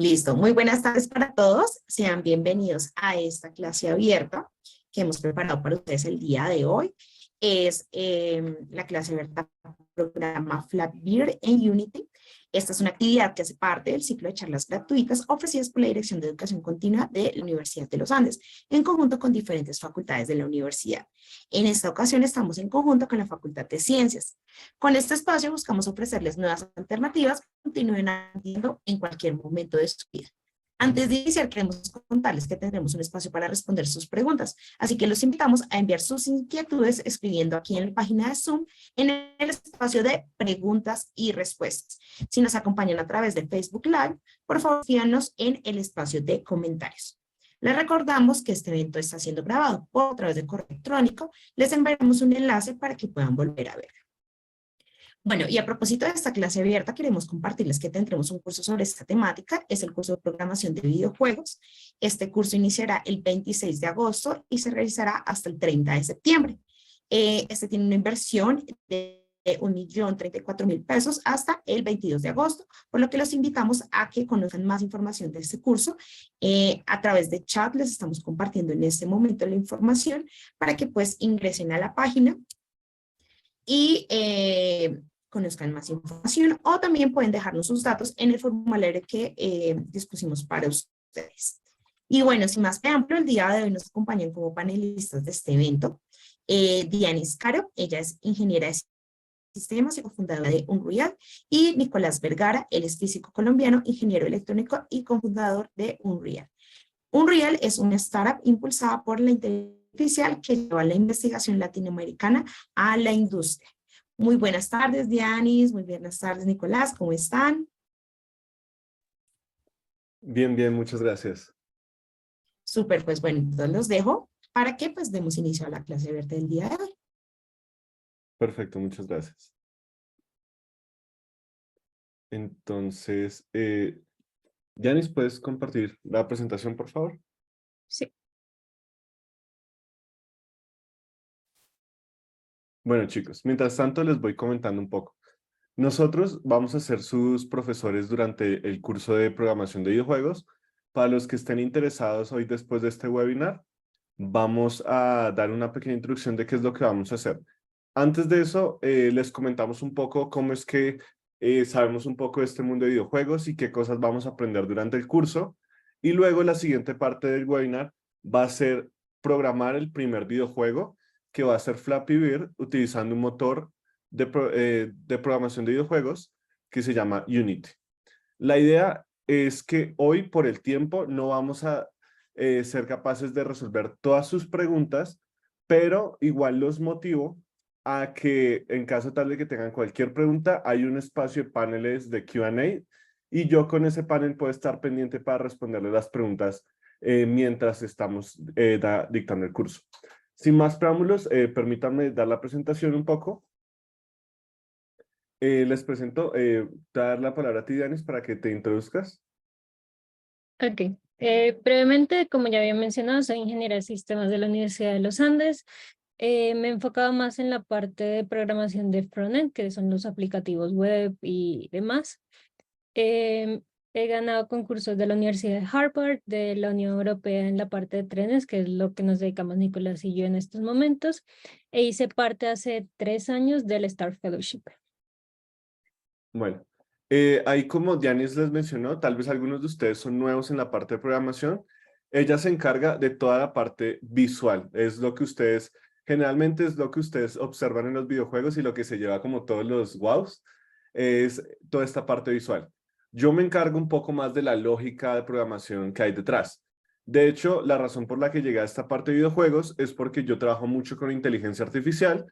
Listo, muy buenas tardes para todos. Sean bienvenidos a esta clase abierta que hemos preparado para ustedes el día de hoy. Es la clase abierta programa Flatbeer en Unity. Esta es una actividad que hace parte del ciclo de charlas gratuitas ofrecidas por la Dirección de Educación Continua de la Universidad de los Andes, en conjunto con diferentes facultades de la universidad. En esta ocasión estamos en conjunto con la Facultad de Ciencias. Con este espacio buscamos ofrecerles nuevas alternativas que continúen aprendiendo en cualquier momento de su vida. Antes de iniciar, queremos contarles que tendremos un espacio para responder sus preguntas, así que los invitamos a enviar sus inquietudes escribiendo aquí en la página de Zoom en el espacio de preguntas y respuestas. Si nos acompañan a través de Facebook Live, por favor, síganos en el espacio de comentarios. Les recordamos que este evento está siendo grabado por a través de correo electrónico. Les enviaremos un enlace para que puedan volver a ver. Bueno, y a propósito de esta clase abierta, queremos compartirles que tendremos un curso sobre esta temática. Es el curso de programación de videojuegos. Este curso iniciará el 26 de agosto y se realizará hasta el 30 de septiembre. Este tiene una inversión de $1.034.000 hasta el 22 de agosto, por lo que los invitamos a que conozcan más información de este curso. A través de chat les estamos compartiendo en este momento la información para que pues ingresen a la página y conozcan más información, o también pueden dejarnos sus datos en el formulario que dispusimos para ustedes. Y bueno, sin más preámbulo, el día de hoy nos acompañan como panelistas de este evento Dianis Caro, ella es ingeniera de sistemas y cofundadora de Unreal, y Nicolás Vergara, él es físico colombiano, ingeniero electrónico y cofundador de Unreal. Unreal es una startup impulsada por la inteligencia artificial que lleva la investigación latinoamericana a la industria. Muy buenas tardes, Dianis. Muy buenas tardes, Nicolás. ¿Cómo están? Bien, bien, muchas gracias. Súper, pues bueno, entonces los dejo para que pues demos inicio a la clase verde del día de hoy. Perfecto, muchas gracias. Entonces, Yanis, ¿puedes compartir la presentación, por favor? Sí. Bueno, chicos, mientras tanto les voy comentando un poco. Nosotros vamos a ser sus profesores durante el curso de programación de videojuegos. Para los que estén interesados hoy después de este webinar, vamos a dar una pequeña introducción de qué es lo que vamos a hacer. Antes de eso, les comentamos un poco cómo es que sabemos un poco de este mundo de videojuegos y qué cosas vamos a aprender durante el curso. Y luego la siguiente parte del webinar va a ser programar el primer videojuego, que va a ser Flappy Bird, utilizando un motor de programación de videojuegos que se llama Unity. La idea es que hoy, por el tiempo, no vamos a ser capaces de resolver todas sus preguntas, pero igual los motivo a que en caso tal de que tengan cualquier pregunta, hay un espacio de paneles de Q&A y yo con ese panel puedo estar pendiente para responderle las preguntas mientras estamos dictando el curso. Sin más preámbulos, permítanme dar la presentación un poco. Les presento, dar la palabra a ti, Danis, para que te introduzcas. Ok. Brevemente, como ya había mencionado, soy ingeniera de sistemas de la Universidad de los Andes. Me he enfocado más en la parte de programación de frontend, que son los aplicativos web y demás. He ganado concursos de la Universidad de Harvard, de la Unión Europea en la parte de trenes, que es lo que nos dedicamos Nicolás y yo en estos momentos, e hice parte hace 3 años del Star Fellowship. Bueno, ahí como Dianis les mencionó, tal vez algunos de ustedes son nuevos en la parte de programación. Ella se encarga de toda la parte visual. Es lo que ustedes, generalmente es lo que ustedes observan en los videojuegos y lo que se lleva como todos los wows, es toda esta parte visual. Yo me encargo un poco más de la lógica de programación que hay detrás. De hecho, la razón por la que llegué a esta parte de videojuegos es porque yo trabajo mucho con inteligencia artificial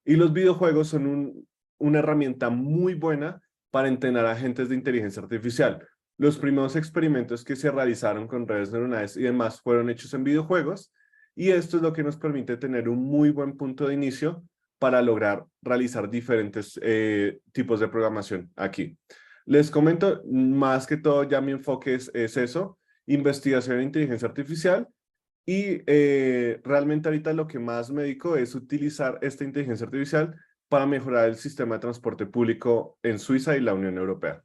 y los videojuegos son una herramienta muy buena para entrenar a agentes de inteligencia artificial. Los primeros experimentos que se realizaron con redes neuronales y demás fueron hechos en videojuegos y esto es lo que nos permite tener un muy buen punto de inicio para lograr realizar diferentes tipos de programación aquí. Les comento, más que todo ya mi enfoque es eso, investigación en inteligencia artificial y realmente ahorita lo que más me dedico es utilizar esta inteligencia artificial para mejorar el sistema de transporte público en Suiza y la Unión Europea.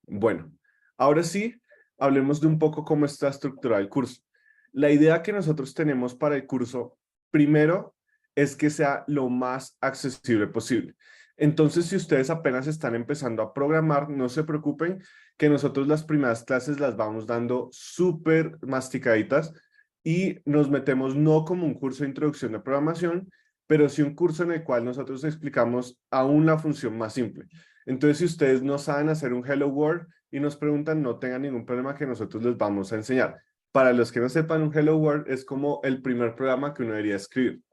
Bueno, ahora sí, hablemos de un poco cómo está estructurado el curso. La idea que nosotros tenemos para el curso, primero, es que sea lo más accesible posible. Entonces, si ustedes apenas están empezando a programar, no se preocupen, que nosotros las primeras clases las vamos dando súper masticaditas y nos metemos no como un curso de introducción de programación, pero sí un curso en el cual nosotros explicamos aún la función más simple. Entonces, si ustedes no saben hacer un Hello World y nos preguntan, no tengan ningún problema que nosotros les vamos a enseñar. Para los que no sepan, un Hello World es como el primer programa que uno debería escribir.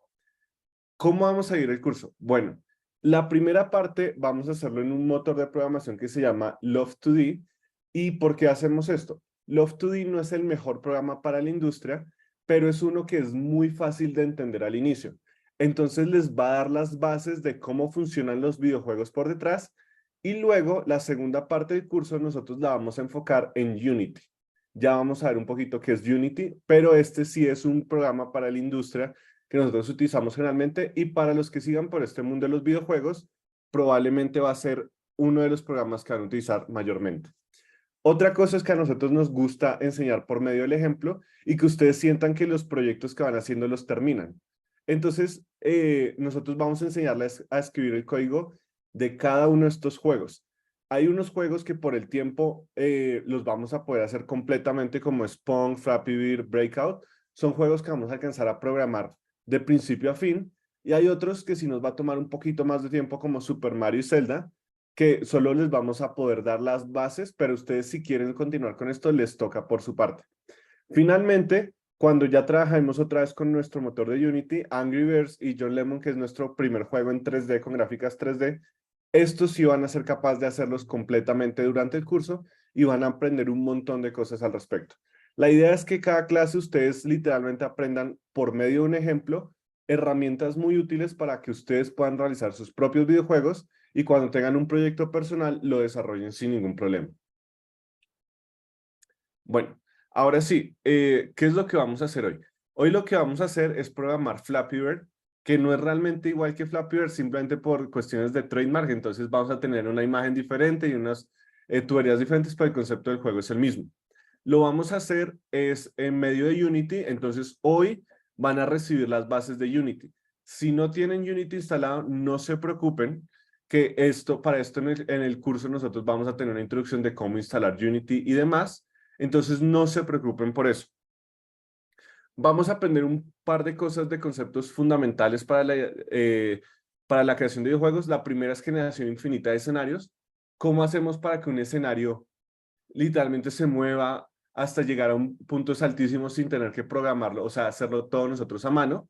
¿Cómo vamos a ir el curso? Bueno, la primera parte vamos a hacerlo en un motor de programación que se llama Love2D. ¿Y por qué hacemos esto? Love2D no es el mejor programa para la industria, pero es uno que es muy fácil de entender al inicio. Entonces les va a dar las bases de cómo funcionan los videojuegos por detrás y luego la segunda parte del curso nosotros la vamos a enfocar en Unity. Ya vamos a ver un poquito qué es Unity, pero este sí es un programa para la industria que nosotros utilizamos generalmente y para los que sigan por este mundo de los videojuegos, probablemente va a ser uno de los programas que van a utilizar mayormente. Otra cosa es que a nosotros nos gusta enseñar por medio del ejemplo y que ustedes sientan que los proyectos que van haciendo los terminan. Entonces, nosotros vamos a enseñarles a escribir el código de cada uno de estos juegos. Hay unos juegos que por el tiempo los vamos a poder hacer completamente como Spawn, Flappy Bird, Breakout. Son juegos que vamos a alcanzar a programar de principio a fin. Y hay otros que sí nos va a tomar un poquito más de tiempo como Super Mario y Zelda, que solo les vamos a poder dar las bases, pero ustedes si quieren continuar con esto, les toca por su parte. Finalmente, cuando ya trabajemos otra vez con nuestro motor de Unity, Angry Birds y John Lemon, que es nuestro primer juego en 3D con gráficas 3D, estos sí van a ser capaces de hacerlos completamente durante el curso y van a aprender un montón de cosas al respecto. La idea es que cada clase ustedes literalmente aprendan por medio de un ejemplo herramientas muy útiles para que ustedes puedan realizar sus propios videojuegos y cuando tengan un proyecto personal lo desarrollen sin ningún problema. Bueno, ahora sí, ¿qué es lo que vamos a hacer hoy? Hoy lo que vamos a hacer es programar Flappy Bird, que no es realmente igual que Flappy Bird, simplemente por cuestiones de trademark, entonces vamos a tener una imagen diferente y unas tuberías diferentes, pero el concepto del juego es el mismo. Lo vamos a hacer es en medio de Unity, entonces hoy van a recibir las bases de Unity. Si no tienen Unity instalado, no se preocupen, que para esto en el curso nosotros vamos a tener una introducción de cómo instalar Unity y demás, entonces no se preocupen por eso. Vamos a aprender un par de cosas de conceptos fundamentales para la creación de videojuegos. La primera es generación infinita de escenarios. ¿Cómo hacemos para que un escenario literalmente se mueva hasta llegar a un puntos altísimos sin tener que programarlo, o sea, hacerlo todos nosotros a mano?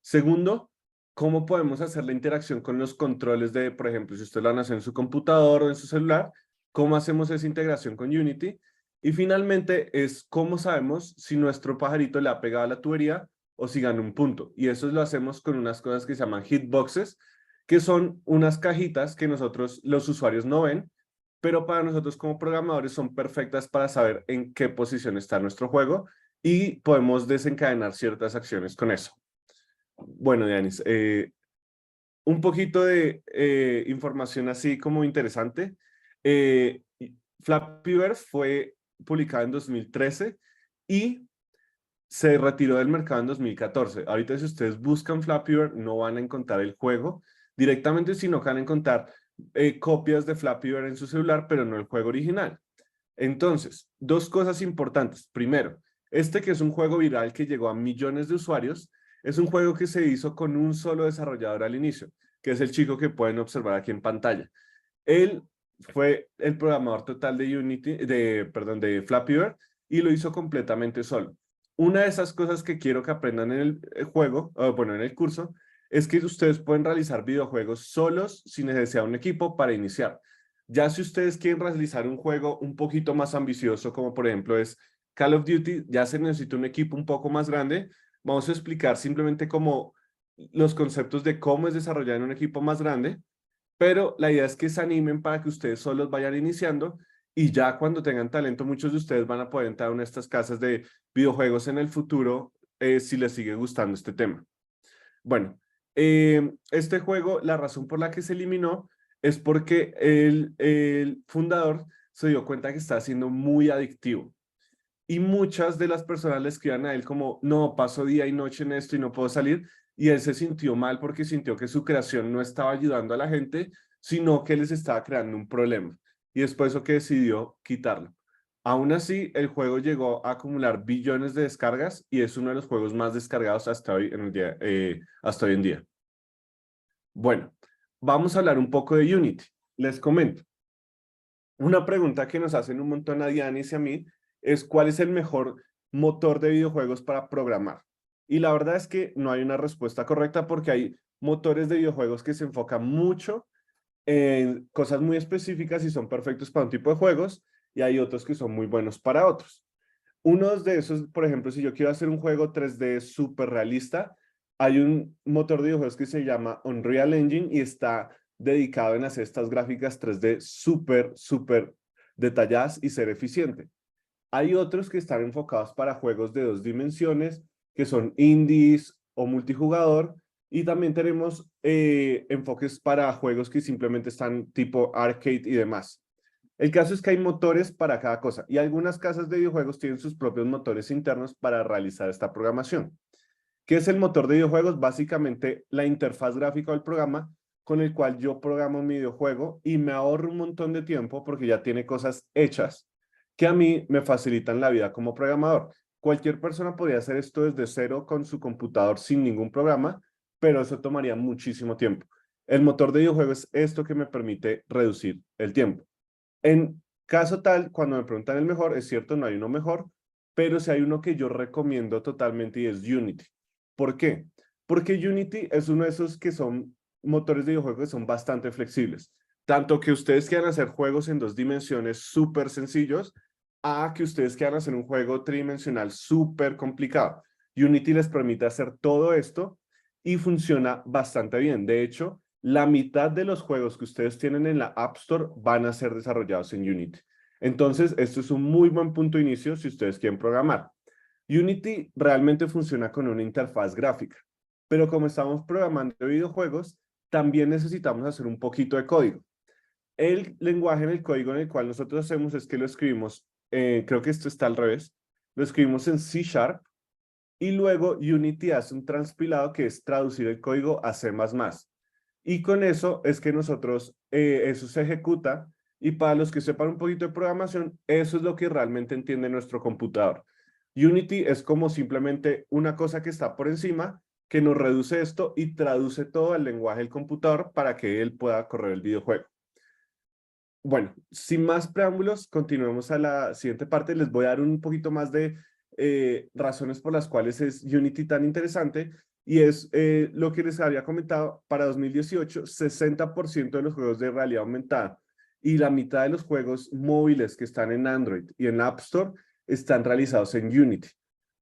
Segundo, ¿cómo podemos hacer la interacción con los controles de, por ejemplo, si usted lo van a hacer en su computador o en su celular, cómo hacemos esa integración con Unity? Y finalmente es cómo sabemos si nuestro pajarito le ha pegado a la tubería o si gana un punto. Y eso lo hacemos con unas cosas que se llaman hitboxes, que son unas cajitas que nosotros, los usuarios, no ven, pero para nosotros como programadores son perfectas para saber en qué posición está nuestro juego y podemos desencadenar ciertas acciones con eso. Bueno, Dianis, un poquito de información así como interesante. Eh, Flappy Bird fue publicado en 2013 y se retiró del mercado en 2014. Ahorita si ustedes buscan Flappy Bird no van a encontrar el juego directamente, sino que van a encontrar copias de Flappy Bird en su celular, pero no el juego original. Entonces, dos cosas importantes. Primero, este que es un juego viral que llegó a millones de usuarios, es un juego que se hizo con un solo desarrollador al inicio, que es el chico que pueden observar aquí en pantalla. Él fue el programador total de de Flappy Bird y lo hizo completamente solo. Una de esas cosas que quiero que aprendan en el juego, bueno, en el curso, es que ustedes pueden realizar videojuegos solos sin necesidad de un equipo para iniciar. Ya si ustedes quieren realizar un juego un poquito más ambicioso, como por ejemplo es Call of Duty, ya se necesita un equipo un poco más grande. Vamos a explicar simplemente como los conceptos de cómo es desarrollar en un equipo más grande, pero la idea es que se animen para que ustedes solos vayan iniciando y ya cuando tengan talento, muchos de ustedes van a poder entrar a una de estas casas de videojuegos en el futuro si les sigue gustando este tema. Bueno, este juego, la razón por la que se eliminó es porque el fundador se dio cuenta que está siendo muy adictivo. Y muchas de las personas le escribían a él como, no, paso día y noche en esto y no puedo salir. Y él se sintió mal porque sintió que su creación no estaba ayudando a la gente, sino que les estaba creando un problema. Y es por eso que decidió quitarlo. Aún así, el juego llegó a acumular billones de descargas y es uno de los juegos más descargados hasta hoy hasta hoy en día. Bueno, vamos a hablar un poco de Unity. Les comento. Una pregunta que nos hacen un montón a Dianis y a mí es ¿cuál es el mejor motor de videojuegos para programar? Y la verdad es que no hay una respuesta correcta porque hay motores de videojuegos que se enfocan mucho en cosas muy específicas y son perfectos para un tipo de juegos y hay otros que son muy buenos para otros. Uno de esos, por ejemplo, si yo quiero hacer un juego 3D súper realista, hay un motor de videojuegos que se llama Unreal Engine y está dedicado en hacer estas gráficas 3D súper detalladas y ser eficiente. Hay otros que están enfocados para juegos de 2 dimensiones, que son indies o multijugador, y también tenemos enfoques para juegos que simplemente están tipo arcade y demás. El caso es que hay motores para cada cosa y algunas casas de videojuegos tienen sus propios motores internos para realizar esta programación. ¿Qué es el motor de videojuegos? Básicamente la interfaz gráfica del programa con el cual yo programo mi videojuego y me ahorro un montón de tiempo porque ya tiene cosas hechas que a mí me facilitan la vida como programador. Cualquier persona podría hacer esto desde cero con su computador sin ningún programa, pero eso tomaría muchísimo tiempo. El motor de videojuegos es esto que me permite reducir el tiempo. En caso tal, cuando me preguntan el mejor, es cierto, no hay uno mejor, pero sí hay uno que yo recomiendo totalmente y es Unity. ¿Por qué? Porque Unity es uno de esos que son motores de videojuegos que son bastante flexibles. Tanto que ustedes quieran hacer juegos en 2 dimensiones súper sencillos, a que ustedes quieran hacer un juego tridimensional súper complicado. Unity les permite hacer todo esto y funciona bastante bien. De hecho, la mitad de los juegos que ustedes tienen en la App Store van a ser desarrollados en Unity. Entonces, esto es un muy buen punto de inicio si ustedes quieren programar. Unity realmente funciona con una interfaz gráfica, pero como estamos programando videojuegos, también necesitamos hacer un poquito de código. El lenguaje en el código en el cual nosotros hacemos es que lo escribimos, creo que esto está al revés, lo escribimos en C# y luego Unity hace un transpilado que es traducir el código a C++. Y con eso es que nosotros, eso se ejecuta y para los que sepan un poquito de programación, eso es lo que realmente entiende nuestro computador. Unity es como simplemente una cosa que está por encima, que nos reduce esto y traduce todo al lenguaje del computador para que él pueda correr el videojuego. Bueno, sin más preámbulos, continuemos a la siguiente parte. Les voy a dar un poquito más de razones por las cuales es Unity tan interesante y es lo que les había comentado, para 2018, 60% de los juegos de realidad aumentada y la mitad de los juegos móviles que están en Android y en App Store están realizados en Unity.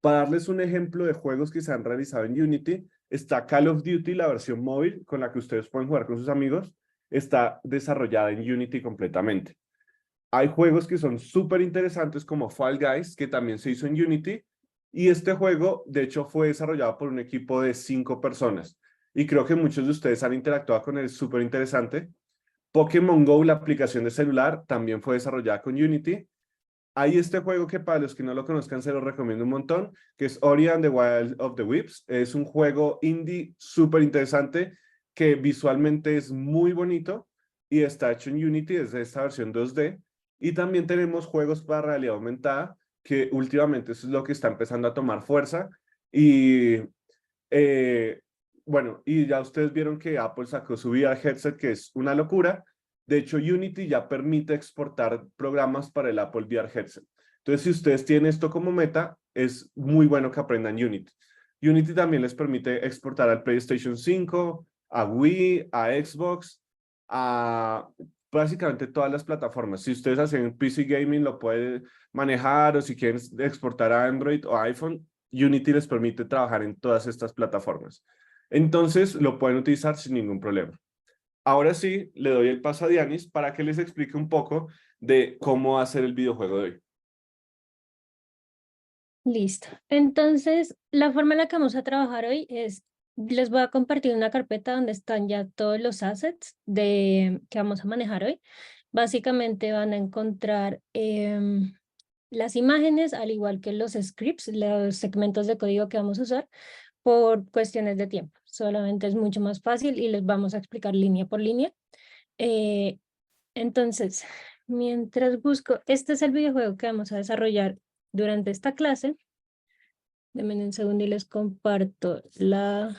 Para darles un ejemplo de juegos que se han realizado en Unity, está Call of Duty, la versión móvil con la que ustedes pueden jugar con sus amigos, está desarrollada en Unity completamente. Hay juegos que son súper interesantes como Fall Guys, que también se hizo en Unity, y este juego, de hecho, fue desarrollado por un equipo de 5 personas, y creo que muchos de ustedes han interactuado con él, es súper interesante. Pokémon Go, la aplicación de celular, también fue desarrollada con Unity. Hay este juego que para los que no lo conozcan se lo recomiendo un montón, que es Ori and the Wild of the Wisps. Es un juego indie súper interesante que visualmente es muy bonito y está hecho en Unity desde esta versión 2D. Y también tenemos juegos para realidad aumentada, que últimamente eso es lo que está empezando a tomar fuerza. Y eh, bueno, y ya ustedes vieron que Apple sacó su VR headset, que es una locura. De hecho, Unity ya permite exportar programas para el Apple VR headset. Entonces, si ustedes tienen esto como meta, es muy bueno que aprendan Unity. Unity también les permite exportar al PlayStation 5, a Wii, a Xbox, a básicamente todas las plataformas. Si ustedes hacen PC Gaming, lo pueden manejar, o si quieren exportar a Android o iPhone, Unity les permite trabajar en todas estas plataformas. Entonces, lo pueden utilizar sin ningún problema. Ahora sí, le doy el paso a Dianis para que les explique un poco de cómo hacer el videojuego de hoy. Listo. Entonces, la forma en la que vamos a trabajar hoy es, les voy a compartir una carpeta donde están ya todos los assets que vamos a manejar hoy. Básicamente van a encontrar las imágenes, al igual que los scripts, los segmentos de código que vamos a usar, por cuestiones de tiempo. Solamente es mucho más fácil y les vamos a explicar línea por línea. Entonces, mientras busco, este es el videojuego que vamos a desarrollar durante esta clase. Denme un segundo y les comparto la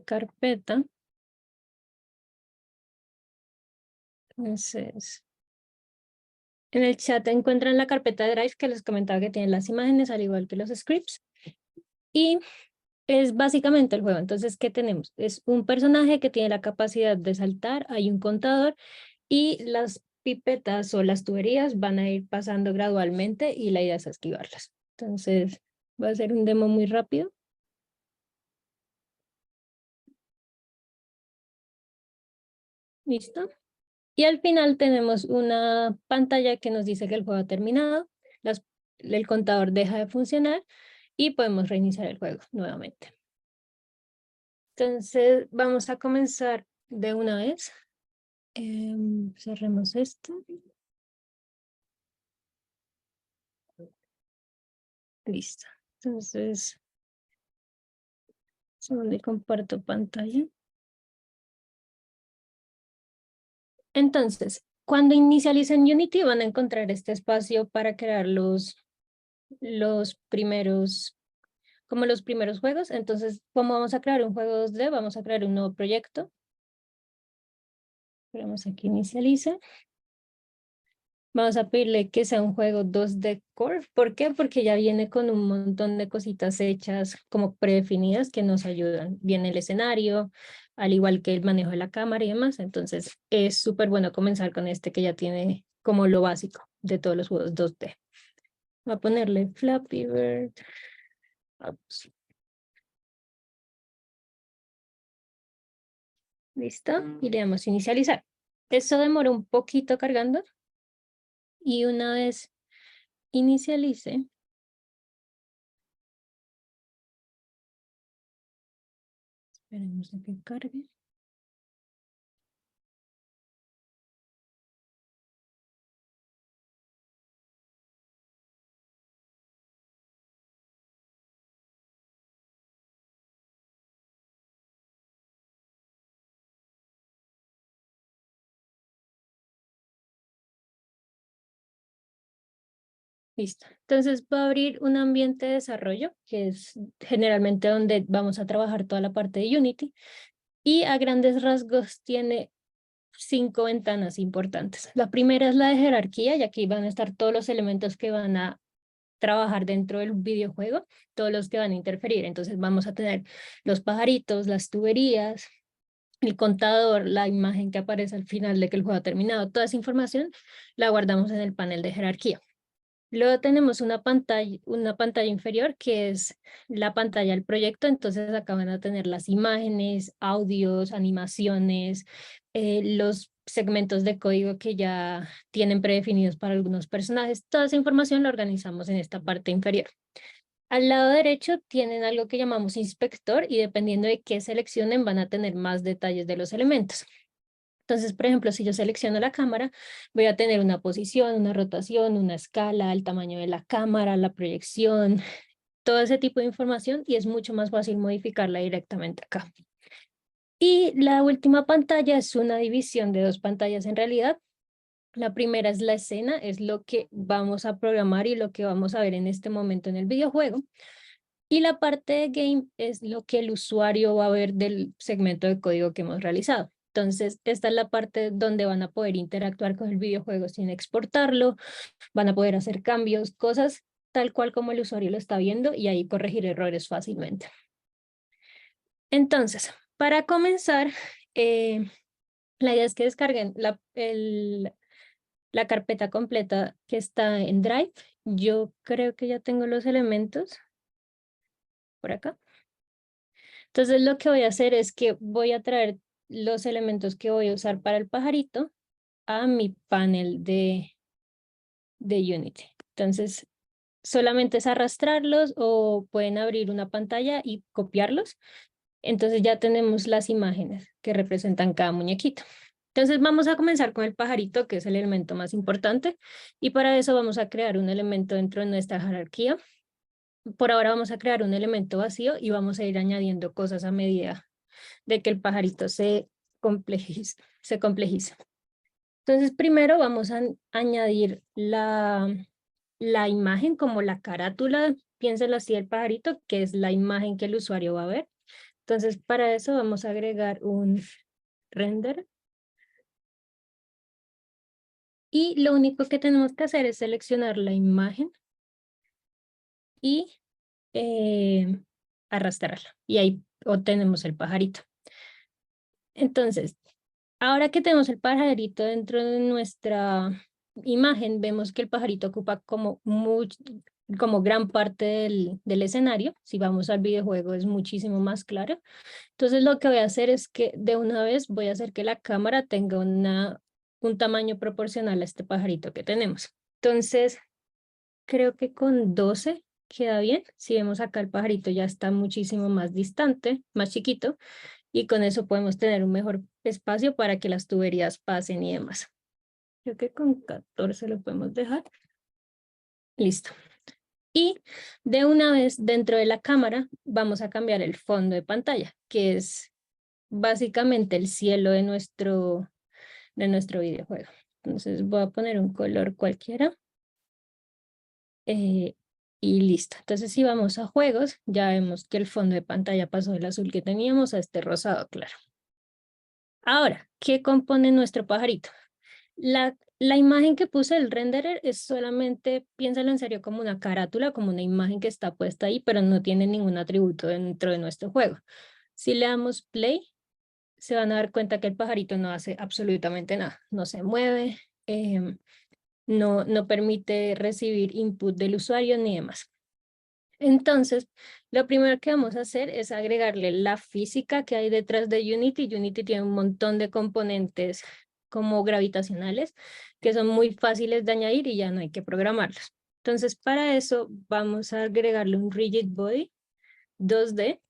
carpeta. Entonces, en el chat encuentran la carpeta de Drive que les comentaba que tiene las imágenes, al igual que los scripts. Y es básicamente el juego. Entonces, ¿qué tenemos? Es un personaje que tiene la capacidad de saltar, hay un contador y las pipetas o las tuberías van a ir pasando gradualmente y la idea es esquivarlas. Entonces, va a ser un demo muy rápido. ¿Listo? Y al final tenemos una pantalla que nos dice que el juego ha terminado, el contador deja de funcionar y podemos reiniciar el juego nuevamente. Entonces vamos a comenzar de una vez. Cerremos esto. Listo. Entonces, solo le comparto pantalla. Entonces, cuando inicialicen Unity van a encontrar este espacio para crear los primeros, como los primeros juegos. Entonces, como vamos a crear un juego 2D, vamos a crear un nuevo proyecto. Esperamos a que inicialice. Vamos a pedirle que sea un juego 2D Core. ¿Por qué? Porque ya viene con un montón de cositas hechas como predefinidas que nos ayudan. Viene el escenario, al igual que el manejo de la cámara y demás. Entonces es súper bueno comenzar con este que ya tiene como lo básico de todos los juegos 2D. Voy a ponerle Flappy Bird. Vamos. ¿Listo? Y le damos a inicializar. Eso demora un poquito cargando. Y una vez inicialice, esperemos a que cargue. Listo. Entonces va a abrir un ambiente de desarrollo, que es generalmente donde vamos a trabajar toda la parte de Unity. Y a grandes rasgos tiene 5 ventanas importantes. La primera es la de jerarquía, y aquí van a estar todos los elementos que van a trabajar dentro del videojuego, todos los que van a interferir. Entonces vamos a tener los pajaritos, las tuberías, el contador, la imagen que aparece al final de que el juego ha terminado. Toda esa información la guardamos en el panel de jerarquía. Luego tenemos una pantalla inferior que es la pantalla del proyecto. Entonces acá van a tener las imágenes, audios, animaciones, los segmentos de código que ya tienen predefinidos para algunos personajes. Toda esa información la organizamos en esta parte inferior. Al lado derecho tienen algo que llamamos inspector y dependiendo de qué seleccionen van a tener más detalles de los elementos. Entonces, por ejemplo, si yo selecciono la cámara, voy a tener una posición, una rotación, una escala, el tamaño de la cámara, la proyección, todo ese tipo de información y es mucho más fácil modificarla directamente acá. Y la última pantalla es una división de 2 pantallas en realidad. La primera es la escena, es lo que vamos a programar y lo que vamos a ver en este momento en el videojuego. Y la parte de game es lo que el usuario va a ver del segmento de código que hemos realizado. Entonces, esta es la parte donde van a poder interactuar con el videojuego sin exportarlo, van a poder hacer cambios, cosas tal cual como el usuario lo está viendo y ahí corregir errores fácilmente. Entonces, para comenzar, la idea es que descarguen la carpeta completa que está en Drive. Yo creo que ya tengo los elementos por acá. Entonces lo que voy a hacer es que voy a traer los elementos que voy a usar para el pajarito a mi panel de Unity. Entonces solamente es arrastrarlos o pueden abrir una pantalla y copiarlos. Entonces ya tenemos las imágenes que representan cada muñequito. Entonces vamos a comenzar con el pajarito, que es el elemento más importante, y para eso vamos a crear un elemento dentro de nuestra jerarquía. Por ahora vamos a crear un elemento vacío y vamos a ir añadiendo cosas a medida de que el pajarito se complejiza. Entonces primero vamos a añadir la imagen como la carátula, piénselo así, el pajarito, que es la imagen que el usuario va a ver. Entonces para eso vamos a agregar un render. Y lo único que tenemos que hacer es seleccionar la imagen y arrastrarla. Y ahí obtenemos el pajarito. Entonces, ahora que tenemos el pajarito dentro de nuestra imagen, vemos que el pajarito ocupa como gran parte del escenario. Si vamos al videojuego es muchísimo más claro. Entonces lo que voy a hacer es que de una vez voy a hacer que la cámara tenga un tamaño proporcional a este pajarito que tenemos. Entonces, creo que con 12 queda bien. Si vemos acá el pajarito ya está muchísimo más distante, más chiquito, y con eso podemos tener un mejor espacio para que las tuberías pasen y demás. Creo que con 14 lo podemos dejar. Listo. Y de una vez dentro de la cámara vamos a cambiar el fondo de pantalla, que es básicamente el cielo de nuestro videojuego. Entonces voy a poner un color cualquiera. Y listo. Entonces si vamos a juegos, ya vemos que el fondo de pantalla pasó del azul que teníamos a este rosado claro. Ahora, ¿qué compone nuestro pajarito? La imagen que puse, el renderer, es solamente, piénsalo en serio, como una carátula, como una imagen que está puesta ahí, pero no tiene ningún atributo dentro de nuestro juego. Si le damos play, se van a dar cuenta que el pajarito no hace absolutamente nada. No se mueve, no permite recibir input del usuario ni demás. Entonces, lo primero que vamos a hacer es agregarle la física que hay detrás de Unity. Unity tiene un montón de componentes como gravitacionales que son muy fáciles de añadir y ya no hay que programarlos. Entonces, para eso vamos a agregarle un Rigid Body 2D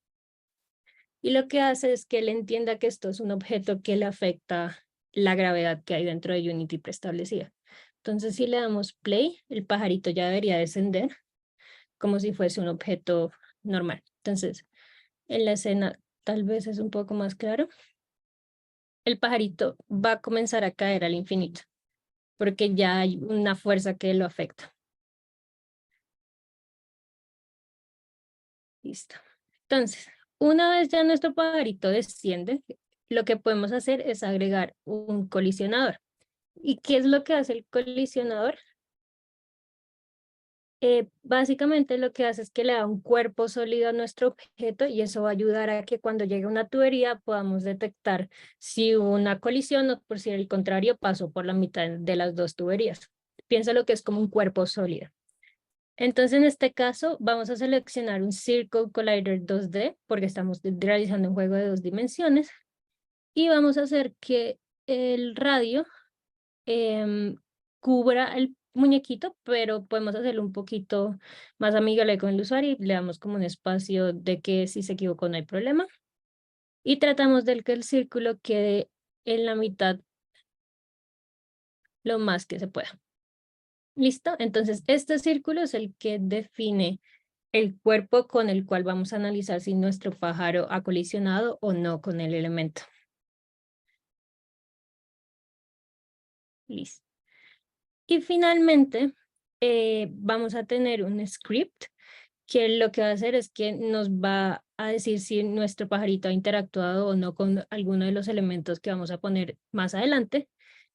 y lo que hace es que él entienda que esto es un objeto que le afecta la gravedad que hay dentro de Unity preestablecida. Entonces, si le damos play, el pajarito ya debería descender como si fuese un objeto normal. Entonces, en la escena tal vez es un poco más claro. El pajarito va a comenzar a caer al infinito, porque ya hay una fuerza que lo afecta. Listo. Entonces, una vez ya nuestro pajarito desciende, lo que podemos hacer es agregar un colisionador. ¿Y qué es lo que hace el colisionador? Básicamente lo que hace es que le da un cuerpo sólido a nuestro objeto y eso va a ayudar a que cuando llegue una tubería podamos detectar si hubo una colisión o por si el contrario pasó por la mitad de las dos tuberías. Piensa lo que es como un cuerpo sólido. Entonces en este caso vamos a seleccionar un Circle Collider 2D porque estamos realizando un juego de 2 dimensiones y vamos a hacer que el radio cubra el muñequito, pero podemos hacerlo un poquito más amigable con el usuario y le damos como un espacio de que si se equivocó no hay problema. Y tratamos de que el círculo quede en la mitad lo más que se pueda. ¿Listo? Entonces este círculo es el que define el cuerpo con el cual vamos a analizar si nuestro pájaro ha colisionado o no con el elemento. Listo. Y finalmente vamos a tener un script que lo que va a hacer es que nos va a decir si nuestro pajarito ha interactuado o no con alguno de los elementos que vamos a poner más adelante.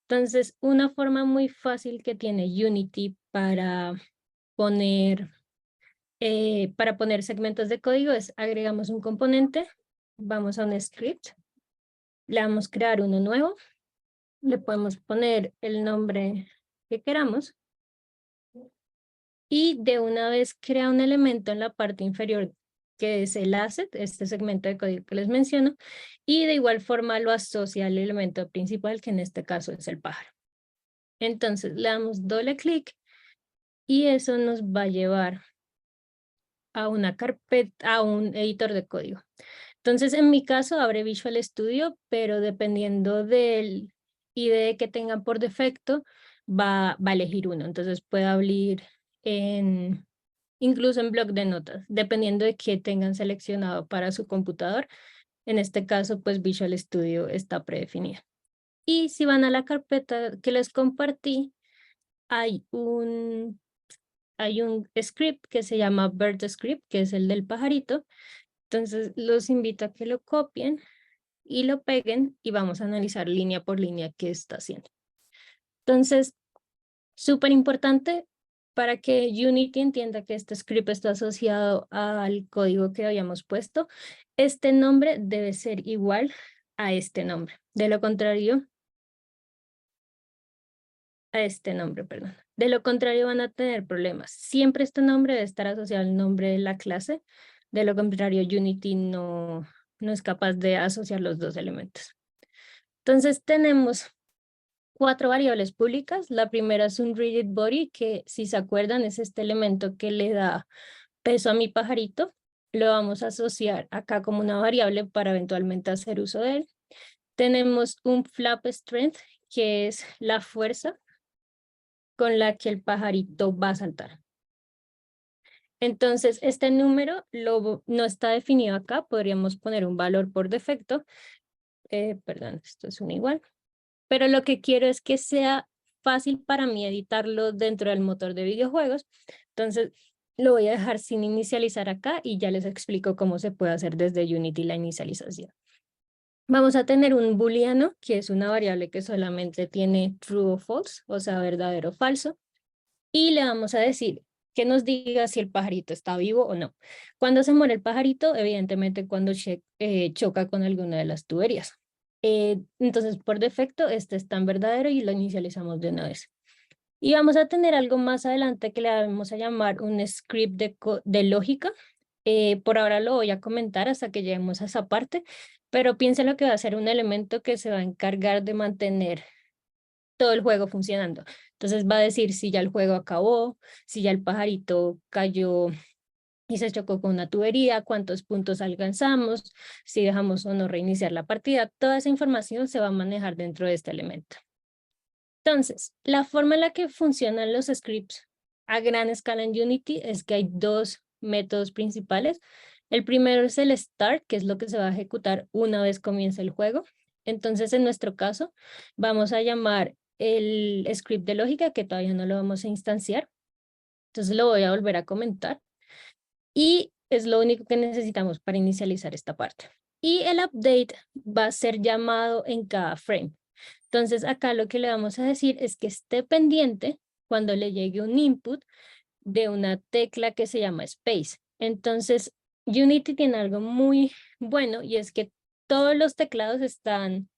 Entonces, una forma muy fácil que tiene Unity para poner segmentos de código es agregamos un componente, vamos a un script, le damos crear uno nuevo, le podemos poner el nombre que queramos y de una vez crea un elemento en la parte inferior que es el asset, este segmento de código que les menciono, y de igual forma lo asocia al elemento principal, que en este caso es el pájaro. Entonces le damos doble clic y eso nos va a llevar a una carpeta, a un editor de código. Entonces, en mi caso, abre Visual Studio, pero dependiendo del IDE que tengan por defecto, va a elegir uno. Entonces, puede abrir incluso en bloc de notas, dependiendo de qué tengan seleccionado para su computador. En este caso, pues Visual Studio está predefinido. Y si van a la carpeta que les compartí, hay un script que se llama Bird Script, que es el del pajarito. Entonces, los invito a que lo copien y lo peguen y vamos a analizar línea por línea qué está haciendo. Entonces, súper importante para que Unity entienda que este script está asociado al código que habíamos puesto. Este nombre debe ser igual a este nombre. De lo contrario, a este nombre, perdón. De lo contrario van a tener problemas. Siempre este nombre debe estar asociado al nombre de la clase. De lo contrario, Unity no es capaz de asociar los dos elementos. Entonces tenemos 4 variables públicas. La primera es un rigid body, que si se acuerdan es este elemento que le da peso a mi pajarito. Lo vamos a asociar acá como una variable para eventualmente hacer uso de él. Tenemos un flap strength, que es la fuerza con la que el pajarito va a saltar. Entonces, este número no está definido acá. Podríamos poner un valor por defecto. Perdón, esto es un igual. Pero lo que quiero es que sea fácil para mí editarlo dentro del motor de videojuegos. Entonces, lo voy a dejar sin inicializar acá y ya les explico cómo se puede hacer desde Unity la inicialización. Vamos a tener un booleano, que es una variable que solamente tiene true o false, o sea, verdadero o falso. Y le vamos a decir que nos diga si el pajarito está vivo o no. Cuando se muere el pajarito, evidentemente cuando choca con alguna de las tuberías. Entonces, por defecto, este está en verdadero y lo inicializamos de una vez. Y vamos a tener algo más adelante que le vamos a llamar un script de lógica. Por ahora lo voy a comentar hasta que lleguemos a esa parte, pero piensen lo que va a ser un elemento que se va a encargar de mantener todo el juego funcionando. Entonces va a decir si ya el juego acabó, si ya el pajarito cayó y se chocó con una tubería, cuántos puntos alcanzamos, si dejamos o no reiniciar la partida. Toda esa información se va a manejar dentro de este elemento. Entonces, la forma en la que funcionan los scripts a gran escala en Unity es que hay 2 métodos principales. El primero es el start, que es lo que se va a ejecutar una vez comience el juego. Entonces, en nuestro caso, vamos a llamar el script de lógica, que todavía no lo vamos a instanciar. Entonces, lo voy a volver a comentar. Y es lo único que necesitamos para inicializar esta parte. Y el update va a ser llamado en cada frame. Entonces, acá lo que le vamos a decir es que esté pendiente cuando le llegue un input de una tecla que se llama space. Entonces, Unity tiene algo muy bueno y es que todos los teclados están,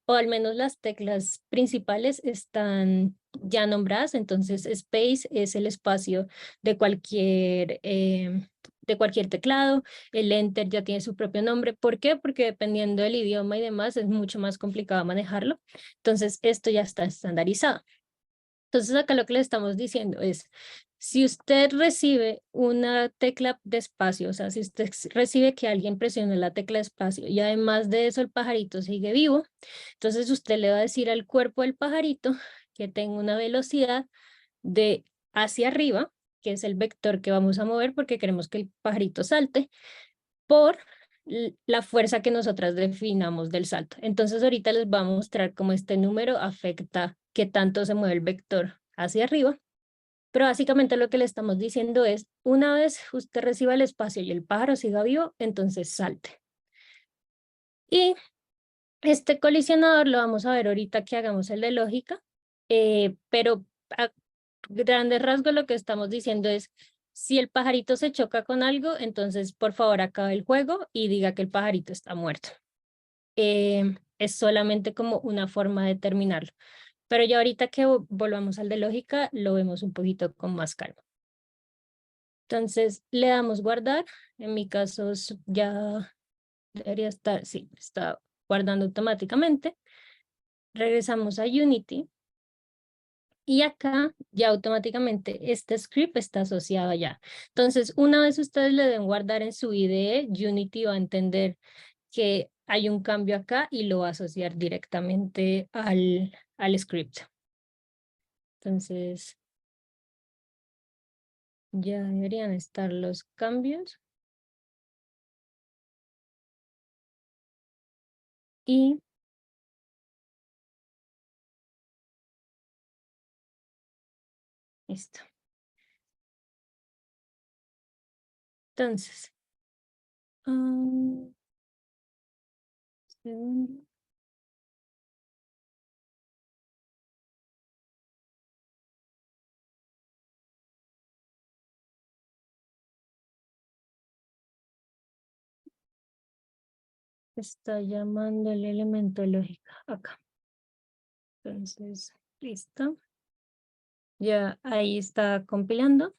o al menos las teclas principales están ya nombradas. Entonces, space es el espacio de cualquier teclado. El enter ya tiene su propio nombre. ¿Por qué? Porque dependiendo del idioma y demás es mucho más complicado manejarlo. Entonces, esto ya está estandarizado. Entonces, acá lo que le estamos diciendo es, si usted recibe una tecla de espacio, o sea, si usted recibe que alguien presione la tecla de espacio y además de eso el pajarito sigue vivo, entonces usted le va a decir al cuerpo del pajarito que tenga una velocidad de hacia arriba, que es el vector que vamos a mover porque queremos que el pajarito salte, por la fuerza que nosotras definamos del salto. Entonces ahorita les voy a mostrar cómo este número afecta qué tanto se mueve el vector hacia arriba. Pero básicamente lo que le estamos diciendo es, una vez usted reciba el espacio y el pájaro siga vivo, entonces salte. Y este colisionador lo vamos a ver ahorita que hagamos el de lógica, pero a grandes rasgos lo que estamos diciendo es, si el pajarito se choca con algo, entonces por favor acabe el juego y diga que el pajarito está muerto. Es solamente como una forma de terminarlo. Pero ya ahorita que volvamos al de lógica, lo vemos un poquito con más calma. Entonces le damos guardar. En mi caso ya debería estar, sí, está guardando automáticamente. Regresamos a Unity. Y acá ya automáticamente este script está asociado allá. Entonces, una vez ustedes le den guardar en su IDE, Unity va a entender que hay un cambio acá y lo va a asociar directamente al script. Entonces, ya deberían estar los cambios. Y listo. Entonces, segundo. Está llamando el elemento lógica acá. Entonces, listo. Ya ahí está compilando.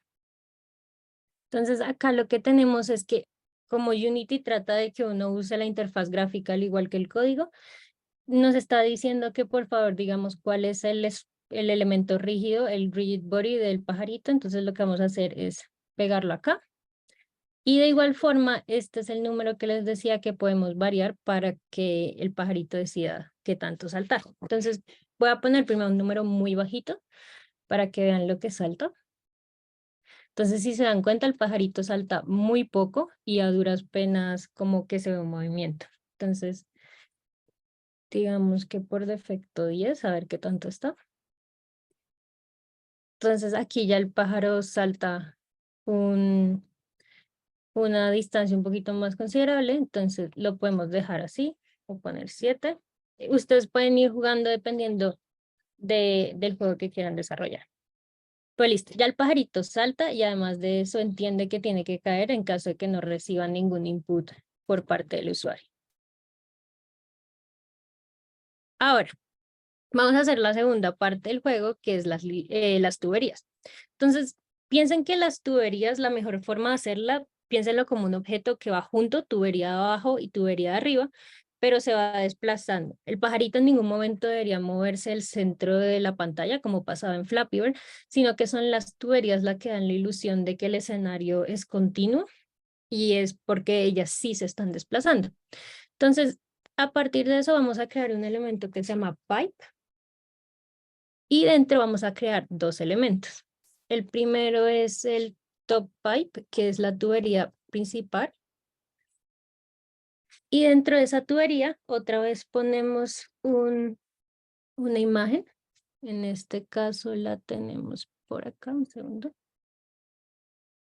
Entonces, acá lo que tenemos es que como Unity trata de que uno use la interfaz gráfica al igual que el código, nos está diciendo que por favor digamos cuál es el elemento rígido, el rigid body del pajarito. Entonces lo que vamos a hacer es pegarlo acá. Y de igual forma, este es el número que les decía que podemos variar para que el pajarito decida qué tanto saltar. Entonces voy a poner primero un número muy bajito para que vean lo que salta. Entonces, si se dan cuenta, el pajarito salta muy poco y a duras penas como que se ve un movimiento. Entonces, digamos que por defecto 10, a ver qué tanto está. Entonces, aquí ya el pájaro salta una distancia un poquito más considerable, entonces lo podemos dejar así o poner 7. Ustedes pueden ir jugando dependiendo del juego que quieran desarrollar. Pues listo, ya el pajarito salta y además de eso entiende que tiene que caer en caso de que no reciba ningún input por parte del usuario. Ahora, vamos a hacer la segunda parte del juego, que es las tuberías. Entonces, piensen que las tuberías, la mejor forma de hacerla, piénsenlo como un objeto que va junto, tubería de abajo y tubería de arriba, pero se va desplazando. El pajarito en ningún momento debería moverse del centro de la pantalla, como pasaba en Flappy Bird, sino que son las tuberías las que dan la ilusión de que el escenario es continuo y es porque ellas sí se están desplazando. Entonces, a partir de eso vamos a crear un elemento que se llama pipe y dentro vamos a crear dos elementos. El primero es el top pipe, que es la tubería principal. Y dentro de esa tubería, otra vez ponemos una imagen. En este caso la tenemos por acá, un segundo.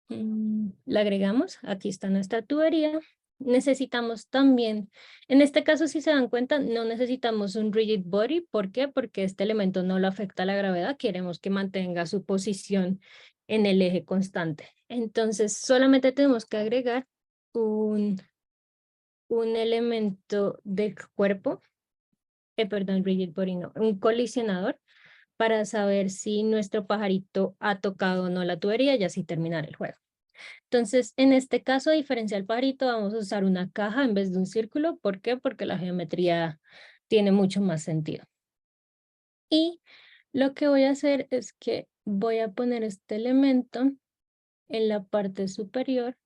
La agregamos, aquí está nuestra tubería. Necesitamos también, en este caso si se dan cuenta, no necesitamos un rigid body. ¿Por qué? Porque este elemento no lo afecta a la gravedad, queremos que mantenga su posición en el eje constante. Entonces solamente tenemos que agregar un elemento de cuerpo, perdón, rigid body no, un colisionador para saber si nuestro pajarito ha tocado o no la tubería y así terminar el juego. Entonces, en este caso, a diferencia del pajarito, vamos a usar una caja en vez de un círculo. ¿Por qué? Porque la geometría tiene mucho más sentido. Y lo que voy a hacer es que voy a poner este elemento en la parte superior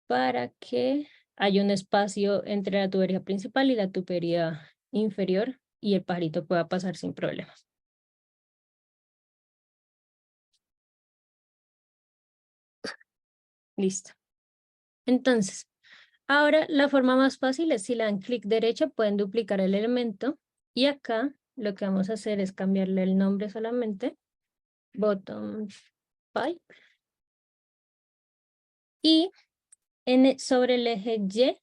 para que haya un espacio entre la tubería principal y la tubería inferior y el pajarito pueda pasar sin problemas. Listo. Entonces, ahora la forma más fácil es si le dan clic derecho pueden duplicar el elemento y acá lo que vamos a hacer es cambiarle el nombre solamente, bottom pipe, y sobre el eje Y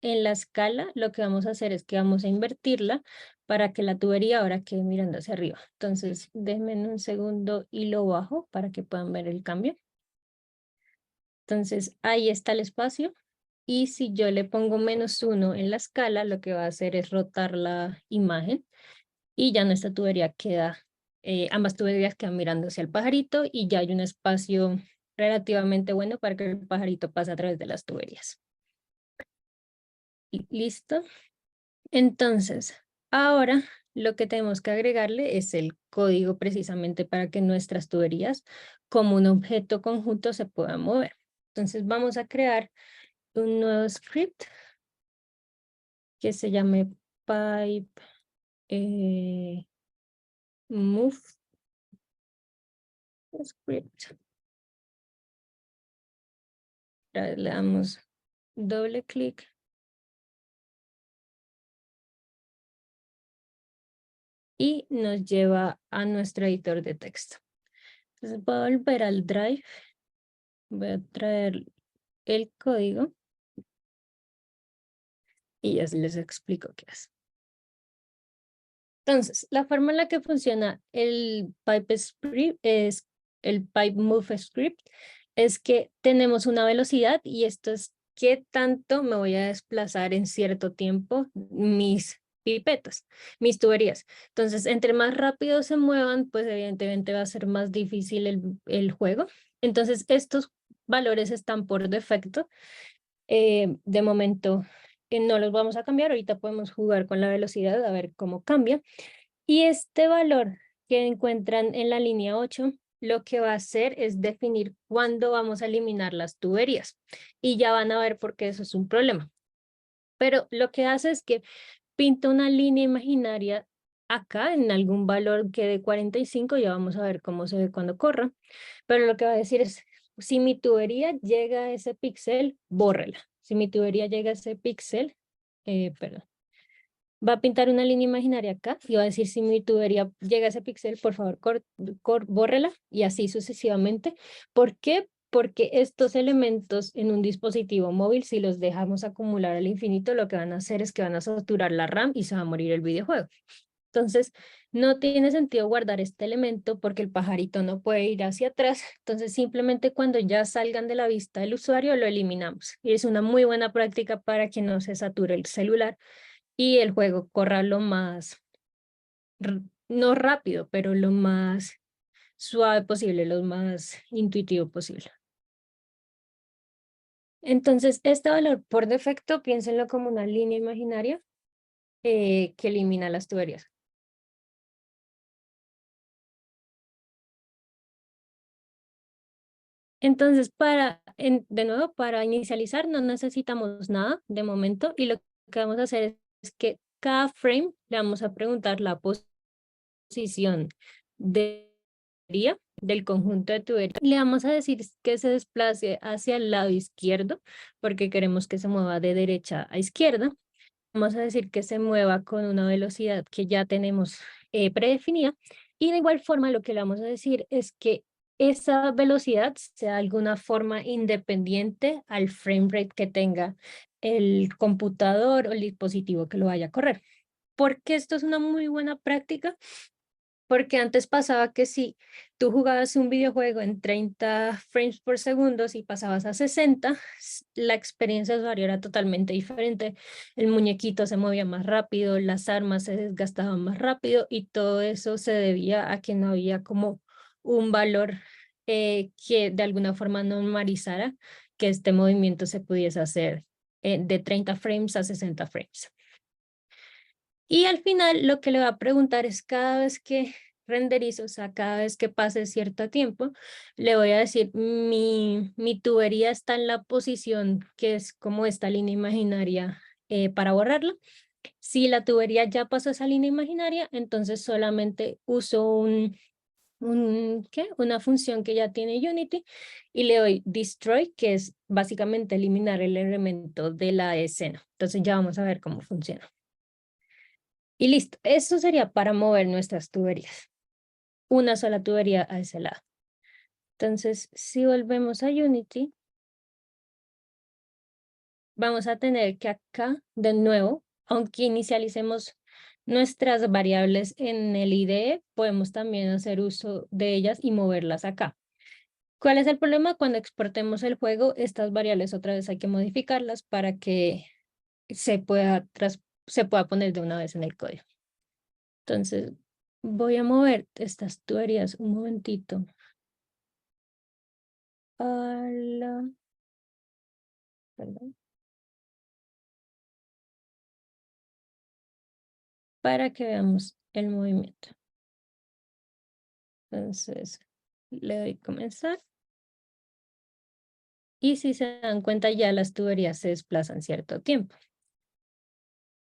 en la escala lo que vamos a hacer es que vamos a invertirla para que la tubería ahora quede mirando hacia arriba. Entonces déjenme un segundo y lo bajo para que puedan ver el cambio. Entonces ahí está el espacio. Y si yo le pongo -1 en la escala, lo que va a hacer es rotar la imagen y ya nuestra tubería queda, ambas tuberías quedan mirando hacia el pajarito y ya hay un espacio relativamente bueno para que el pajarito pase a través de las tuberías. Y listo. Entonces, ahora lo que tenemos que agregarle es el código precisamente para que nuestras tuberías como un objeto conjunto se puedan mover. Entonces vamos a crear un nuevo script que se llame pipe move script. Le damos doble clic. Y nos lleva a nuestro editor de texto. Entonces voy a volver al Drive. Voy a traer el código. Y ya les explico qué es. Entonces, la forma en la que funciona el pipe script es el pipe move script, es que tenemos una velocidad y esto es qué tanto me voy a desplazar en cierto tiempo mis pipetas, mis tuberías. Entonces, entre más rápido se muevan, pues evidentemente va a ser más difícil el juego. Entonces, estos valores están por defecto. De momento no los vamos a cambiar, ahorita podemos jugar con la velocidad a ver cómo cambia. Y este valor que encuentran en la línea 8, lo que va a hacer es definir cuándo vamos a eliminar las tuberías. Y ya van a ver por qué eso es un problema. Pero lo que hace es que pinta una línea imaginaria acá en algún valor que de 45, ya vamos a ver cómo se ve cuando corra. Pero lo que va a decir es, si mi tubería llega a ese píxel, bórrela. Si mi tubería llega a ese píxel, perdón. Va a pintar una línea imaginaria acá y va a decir si mi tubería llega a ese píxel, por favor, bórrela y así sucesivamente. ¿Por qué? Porque estos elementos en un dispositivo móvil, si los dejamos acumular al infinito, lo que van a hacer es que van a saturar la RAM y se va a morir el videojuego. Entonces, no tiene sentido guardar este elemento porque el pajarito no puede ir hacia atrás. Entonces, simplemente cuando ya salgan de la vista del usuario, lo eliminamos. Y es una muy buena práctica para que no se sature el celular y el juego corra lo más, no rápido, pero lo más suave posible, lo más intuitivo posible. Entonces, este valor por defecto, piénsenlo como una línea imaginaria que elimina las tuberías. Entonces, de nuevo, para inicializar no necesitamos nada de momento y lo que vamos a hacer es que cada frame le vamos a preguntar la posición del conjunto de tuberías. Le vamos a decir que se desplace hacia el lado izquierdo porque queremos que se mueva de derecha a izquierda. Vamos a decir que se mueva con una velocidad que ya tenemos predefinida y de igual forma lo que le vamos a decir es que esa velocidad sea de alguna forma independiente al frame rate que tenga el computador o el dispositivo que lo vaya a correr. Porque esto es una muy buena práctica, porque antes pasaba que si tú jugabas un videojuego en 30 frames por segundo, si pasabas a 60, la experiencia de usuario era totalmente diferente. El muñequito se movía más rápido, las armas se desgastaban más rápido y todo eso se debía a que no había como un valor que de alguna forma normalizara que este movimiento se pudiese hacer de 30 frames a 60 frames. Y al final lo que le va a preguntar es cada vez que renderizo, o sea, cada vez que pase cierto tiempo, le voy a decir, mi tubería está en la posición que es como esta línea imaginaria para borrarla. Si la tubería ya pasó esa línea imaginaria, entonces solamente uso una función que ya tiene Unity y le doy destroy, que es básicamente eliminar el elemento de la escena. Entonces ya vamos a ver cómo funciona. Y listo, eso sería para mover nuestras tuberías. Una sola tubería a ese lado. Entonces, si volvemos a Unity, vamos a tener que acá, de nuevo, aunque inicialicemos nuestras variables en el IDE, podemos también hacer uso de ellas y moverlas acá. ¿Cuál es el problema? Cuando exportemos el juego, estas variables otra vez hay que modificarlas para que se pueda poner de una vez en el código. Entonces, voy a mover estas tuberías un momentito perdón, para que veamos el movimiento. Entonces, le doy comenzar. Y si se dan cuenta, ya las tuberías se desplazan cierto tiempo.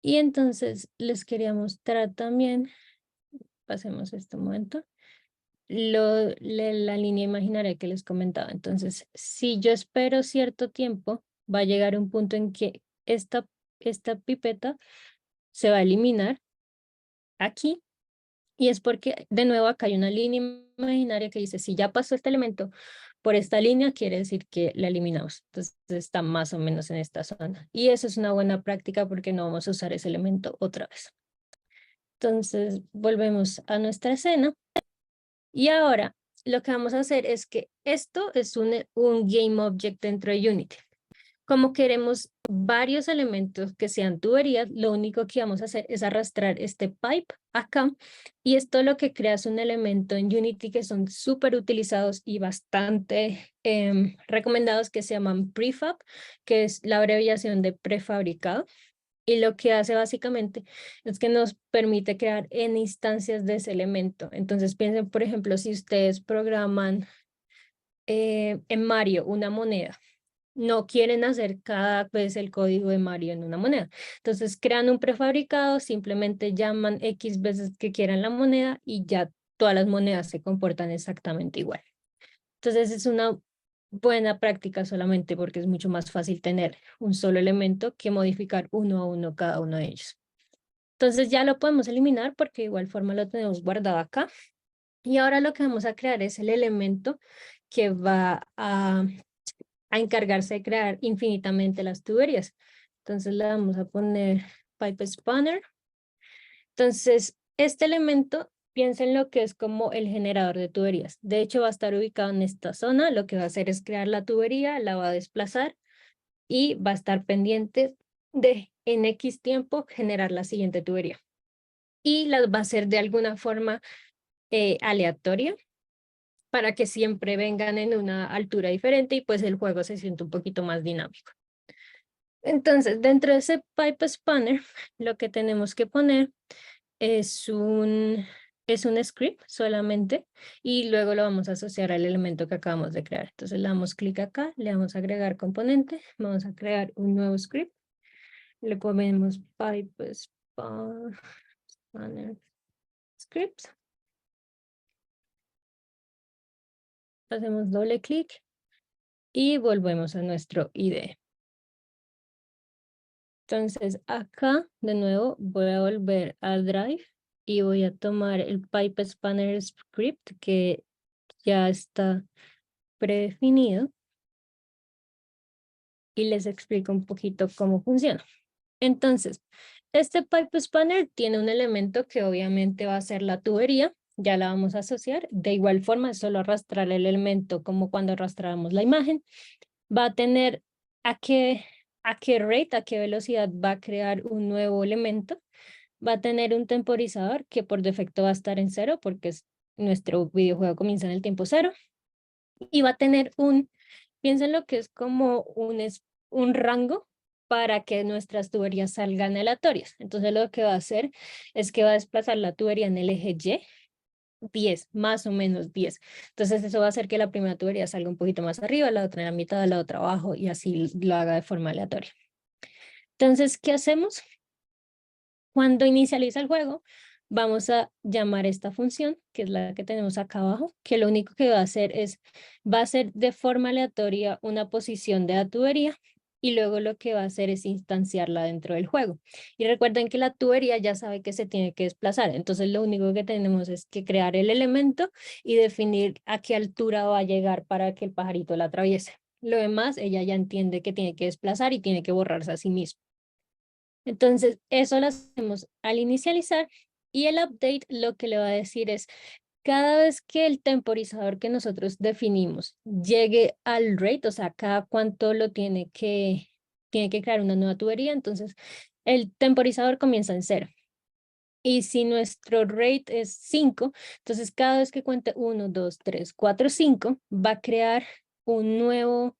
Y entonces les quería mostrar también, pasemos este momento, la línea imaginaria que les comentaba. Entonces, si yo espero cierto tiempo, va a llegar un punto en que esta pipeta se va a eliminar aquí. Y es porque, de nuevo, acá hay una línea imaginaria que dice, si ya pasó este elemento por esta línea, quiere decir que la eliminamos. Entonces, está más o menos en esta zona. Y eso es una buena práctica porque no vamos a usar ese elemento otra vez. Entonces, volvemos a nuestra escena. Y ahora, lo que vamos a hacer es que esto es un game object dentro de Unity. Como queremos varios elementos que sean tuberías, lo único que vamos a hacer es arrastrar este pipe acá, y esto lo que crea es un elemento en Unity que son súper utilizados y bastante recomendados, que se llaman prefab, que es la abreviación de prefabricado, y lo que hace básicamente es que nos permite crear en instancias de ese elemento. Entonces piensen, por ejemplo, si ustedes programan en Mario una moneda, no quieren hacer cada vez el código de Mario en una moneda. Entonces crean un prefabricado, simplemente llaman X veces que quieran la moneda y ya todas las monedas se comportan exactamente igual. Entonces es una buena práctica solamente porque es mucho más fácil tener un solo elemento que modificar uno a uno cada uno de ellos. Entonces ya lo podemos eliminar porque de igual forma lo tenemos guardado acá. Y ahora lo que vamos a crear es el elemento que va a encargarse de crear infinitamente las tuberías. Entonces le vamos a poner pipe spanner. Entonces, este elemento, piensen lo que es como el generador de tuberías. De hecho, va a estar ubicado en esta zona. Lo que va a hacer es crear la tubería, la va a desplazar y va a estar pendiente de en X tiempo generar la siguiente tubería. Y las va a hacer de alguna forma aleatoria, para que siempre vengan en una altura diferente y pues el juego se siente un poquito más dinámico. Entonces, dentro de ese pipe spanner, lo que tenemos que poner es un script solamente, y luego lo vamos a asociar al elemento que acabamos de crear. Entonces le damos clic acá, le vamos a agregar componente, vamos a crear un nuevo script, le ponemos pipe spanner scripts, hacemos doble clic y volvemos a nuestro IDE. Entonces acá de nuevo voy a volver a Drive y voy a tomar el Pipe Spanner Script que ya está predefinido y les explico un poquito cómo funciona. Entonces, este Pipe Spanner tiene un elemento que obviamente va a ser la tubería, ya la vamos a asociar. De igual forma, es solo arrastrar el elemento como cuando arrastramos la imagen. Va a tener a qué rate, a qué velocidad va a crear un nuevo elemento. Va a tener un temporizador que por defecto va a estar en 0 porque nuestro videojuego comienza en el tiempo 0. Y va a tener piensen lo que es como un rango para que nuestras tuberías salgan aleatorias. Entonces lo que va a hacer es que va a desplazar la tubería en el eje Y 10, más o menos 10. Entonces eso va a hacer que la primera tubería salga un poquito más arriba, la otra en la mitad, la otra abajo, y así lo haga de forma aleatoria. Entonces, ¿qué hacemos? Cuando inicializa el juego, vamos a llamar esta función, que es la que tenemos acá abajo, que lo único que va a hacer va a hacer de forma aleatoria una posición de la tubería, y luego lo que va a hacer es instanciarla dentro del juego. Y recuerden que la tubería ya sabe que se tiene que desplazar, entonces lo único que tenemos es que crear el elemento y definir a qué altura va a llegar para que el pajarito la atraviese. Lo demás, ella ya entiende que tiene que desplazar y tiene que borrarse a sí mismo. Entonces, eso lo hacemos al inicializar, y el update lo que le va a decir es, cada vez que el temporizador que nosotros definimos llegue al rate, o sea, cada cuánto lo tiene que crear una nueva tubería, entonces el temporizador comienza en 0. Y si nuestro rate es 5, entonces cada vez que cuente 1, 2, 3, 4, 5, va a crear una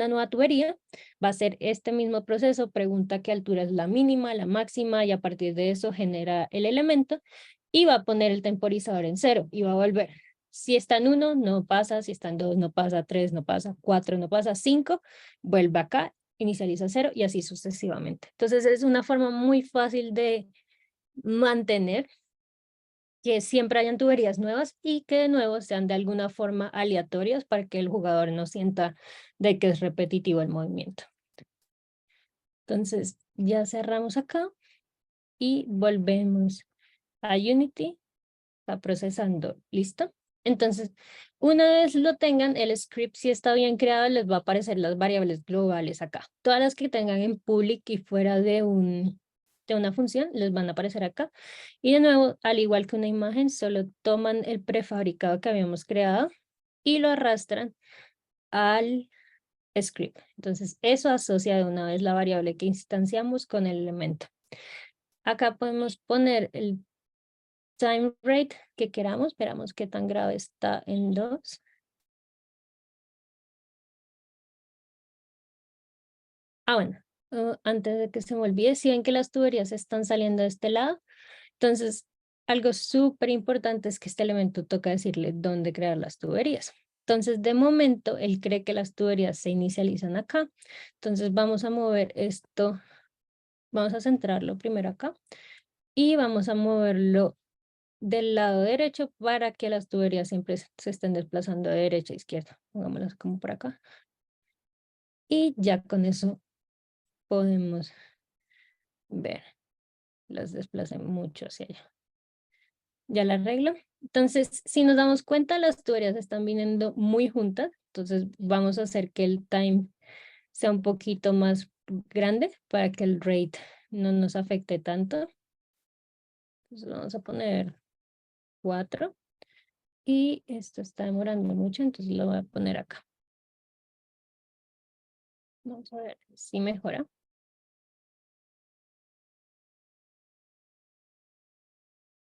nueva tubería. Va a ser este mismo proceso, pregunta qué altura es la mínima, la máxima, y a partir de eso genera el elemento y va a poner el temporizador en 0 y va a volver. Si está en 1, no pasa; si está en 2, no pasa; 3, no pasa; 4, no pasa; 5, vuelve acá inicializa 0 y así sucesivamente. Entonces es una forma muy fácil de mantener que siempre hayan tuberías nuevas y que de nuevo sean de alguna forma aleatorias para que el jugador no sienta de que es repetitivo el movimiento. Entonces ya cerramos acá y volvemos a Unity. Está procesando, ¿listo? Entonces, una vez lo tengan, el script si está bien creado, les va a aparecer las variables globales acá. Todas las que tengan en public y fuera de una función, les van a aparecer acá. Y de nuevo, al igual que una imagen, solo toman el prefabricado que habíamos creado y lo arrastran al script. Entonces, eso asocia de una vez la variable que instanciamos con el elemento. Acá podemos poner el time rate que queramos. Esperamos qué tan grave está en 2. Bueno, antes de que se me olvide, si ven que las tuberías están saliendo de este lado, entonces algo súper importante es que este elemento toca decirle dónde crear las tuberías. Entonces, de momento, él cree que las tuberías se inicializan acá. Entonces, vamos a mover esto, vamos a centrarlo primero acá y vamos a moverlo del lado derecho para que las tuberías siempre se estén desplazando de derecha a izquierda. Pongámoslas como por acá. Y ya con eso podemos ver. Las desplacé mucho hacia allá. Ya la arreglo. Entonces, si nos damos cuenta, las tuberías están viniendo muy juntas. Entonces, vamos a hacer que el time sea un poquito más grande para que el rate no nos afecte tanto. Entonces, vamos a poner 4. Y esto está demorando mucho, entonces lo voy a poner acá. Vamos a ver si mejora.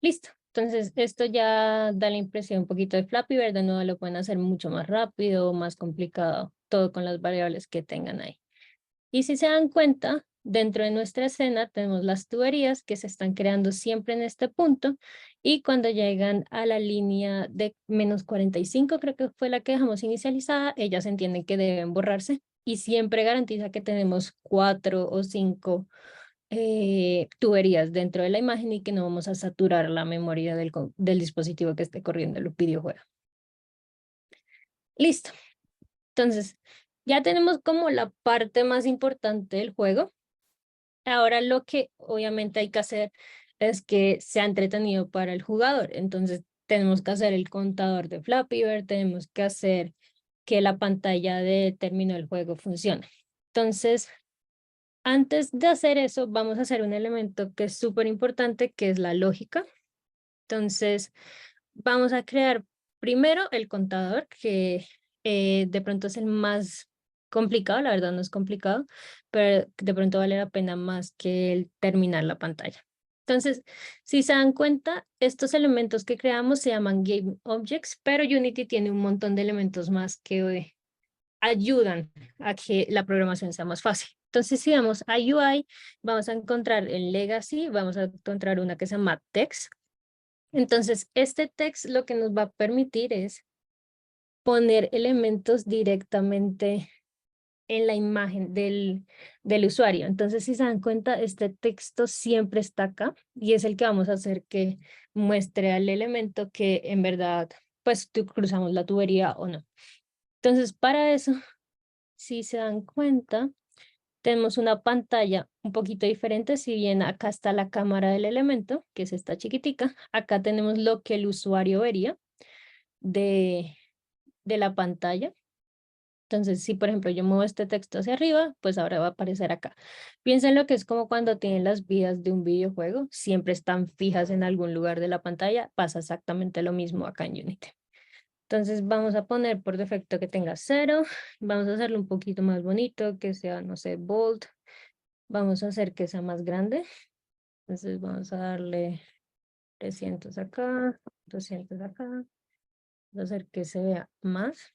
Listo. Entonces, esto ya da la impresión un poquito de Flappy Bird. De nuevo lo pueden hacer mucho más rápido, más complicado, todo con las variables que tengan ahí. Y si se dan cuenta, dentro de nuestra escena tenemos las tuberías que se están creando siempre en este punto y cuando llegan a la línea de -45, creo que fue la que dejamos inicializada, ellas entienden que deben borrarse y siempre garantiza que tenemos 4 o 5 tuberías dentro de la imagen y que no vamos a saturar la memoria del dispositivo que esté corriendo el videojuego. Listo. Entonces, ya tenemos como la parte más importante del juego. Ahora lo que obviamente hay que hacer es que sea entretenido para el jugador. Entonces, tenemos que hacer el contador de Flappy Bird, tenemos que hacer que la pantalla de término del juego funcione. Entonces, antes de hacer eso, vamos a hacer un elemento que es súper importante, que es la lógica. Entonces, vamos a crear primero el contador, que de pronto es el más complicado, la verdad no es complicado, pero de pronto vale la pena más que el terminar la pantalla. Entonces, si se dan cuenta, estos elementos que creamos se llaman Game Objects, pero Unity tiene un montón de elementos más que ayudan a que la programación sea más fácil. Entonces, si vamos a UI, vamos a encontrar en Legacy, vamos a encontrar una que se llama Text. Entonces, este text lo que nos va a permitir es poner elementos directamente en la imagen del usuario. Entonces, si se dan cuenta, este texto siempre está acá y es el que vamos a hacer que muestre al elemento que en verdad, pues, cruzamos la tubería o no. Entonces, para eso, si se dan cuenta, tenemos una pantalla un poquito diferente. Si bien acá está la cámara del elemento, que es esta chiquitica, acá tenemos lo que el usuario vería de la pantalla. Entonces, si por ejemplo yo muevo este texto hacia arriba, pues ahora va a aparecer acá. Piensen lo que es como cuando tienen las vidas de un videojuego, siempre están fijas en algún lugar de la pantalla, pasa exactamente lo mismo acá en Unity. Entonces vamos a poner por defecto que tenga 0, vamos a hacerlo un poquito más bonito, que sea, no sé, bold, vamos a hacer que sea más grande, entonces vamos a darle 300 acá, 200 acá, vamos a hacer que se vea más.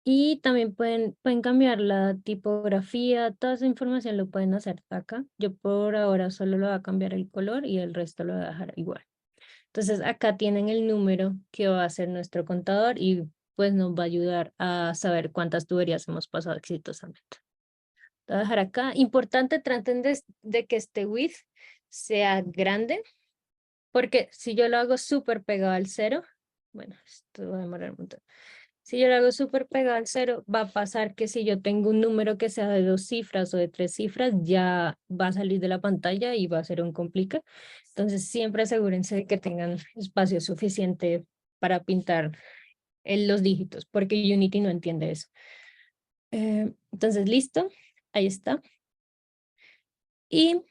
Y también pueden cambiar la tipografía, toda esa información lo pueden hacer acá. Yo por ahora solo lo voy a cambiar el color y el resto lo voy a dejar igual. Entonces acá tienen el número que va a ser nuestro contador y pues nos va a ayudar a saber cuántas tuberías hemos pasado exitosamente. Voy a dejar acá. Importante, traten de que este width sea grande, porque si yo lo hago súper pegado al 0, bueno, esto va a demorar un montón. Si yo lo hago súper pegado al 0, va a pasar que si yo tengo un número que sea de 2 cifras o de 3 cifras, ya va a salir de la pantalla y va a ser un complica. Entonces siempre asegúrense de que tengan espacio suficiente para pintar los dígitos, porque Unity no entiende eso. Entonces, listo, ahí está. Y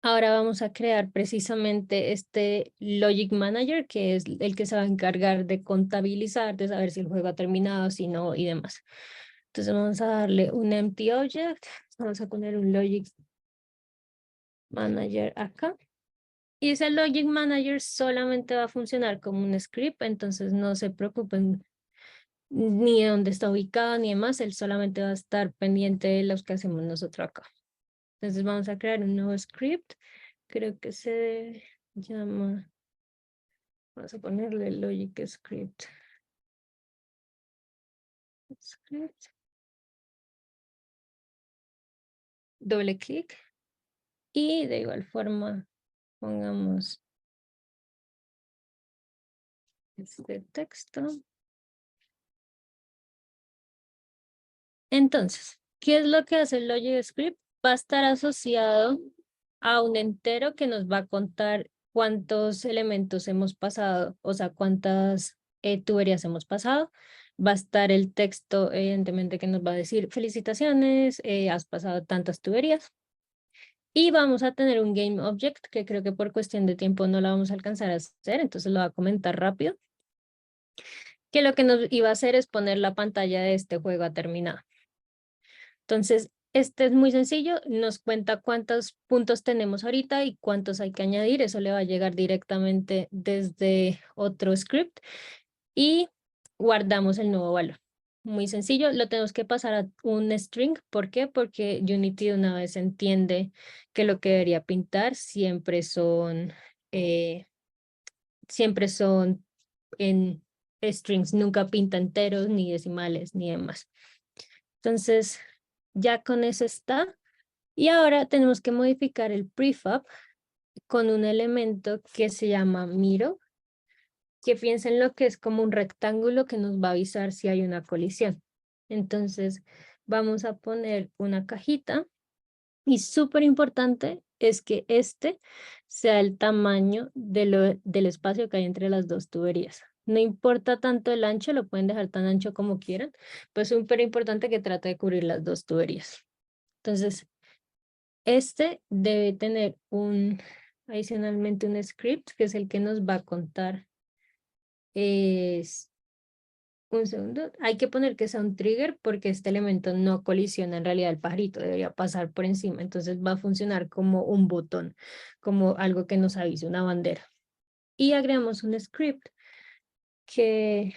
ahora vamos a crear precisamente este Logic Manager, que es el que se va a encargar de contabilizar, de saber si el juego ha terminado, si no y demás. Entonces vamos a darle un empty object, vamos a poner un Logic Manager acá. Y ese Logic Manager solamente va a funcionar como un script, entonces no se preocupen ni de dónde está ubicado ni demás, él solamente va a estar pendiente de los que hacemos nosotros acá. Entonces vamos a crear un nuevo script, creo que se llama, vamos a ponerle Logic Script. Doble clic y de igual forma pongamos este texto. Entonces, ¿qué es lo que hace el Logic Script? Va a estar asociado a un entero que nos va a contar cuántos elementos hemos pasado, o sea, cuántas tuberías hemos pasado. Va a estar el texto, evidentemente, que nos va a decir felicitaciones, has pasado tantas tuberías. Y vamos a tener un game object que creo que por cuestión de tiempo no la vamos a alcanzar a hacer, entonces lo voy a comentar rápido. Que lo que nos iba a hacer es poner la pantalla de este juego a terminar. Entonces, este es muy sencillo, nos cuenta cuántos puntos tenemos ahorita y cuántos hay que añadir, eso le va a llegar directamente desde otro script y guardamos el nuevo valor. Muy sencillo, lo tenemos que pasar a un string, ¿por qué? Porque Unity de una vez entiende que lo que debería pintar siempre son en strings, nunca pinta enteros, ni decimales, ni demás. Entonces, ya con eso está. Y ahora tenemos que modificar el prefab con un elemento que se llama Miro, que piensen lo que es como un rectángulo que nos va a avisar si hay una colisión. Entonces, vamos a poner una cajita y súper importante es que este sea el tamaño del espacio que hay entre las dos tuberías. No importa tanto el ancho, lo pueden dejar tan ancho como quieran, pues es súper importante que trate de cubrir las dos tuberías. Entonces, este debe tener adicionalmente un script, que es el que nos va a contar. Es un segundo. Hay que poner que sea un trigger porque este elemento no colisiona en realidad el pajarito, debería pasar por encima. Entonces va a funcionar como un botón, como algo que nos avise, una bandera. Y agregamos un script que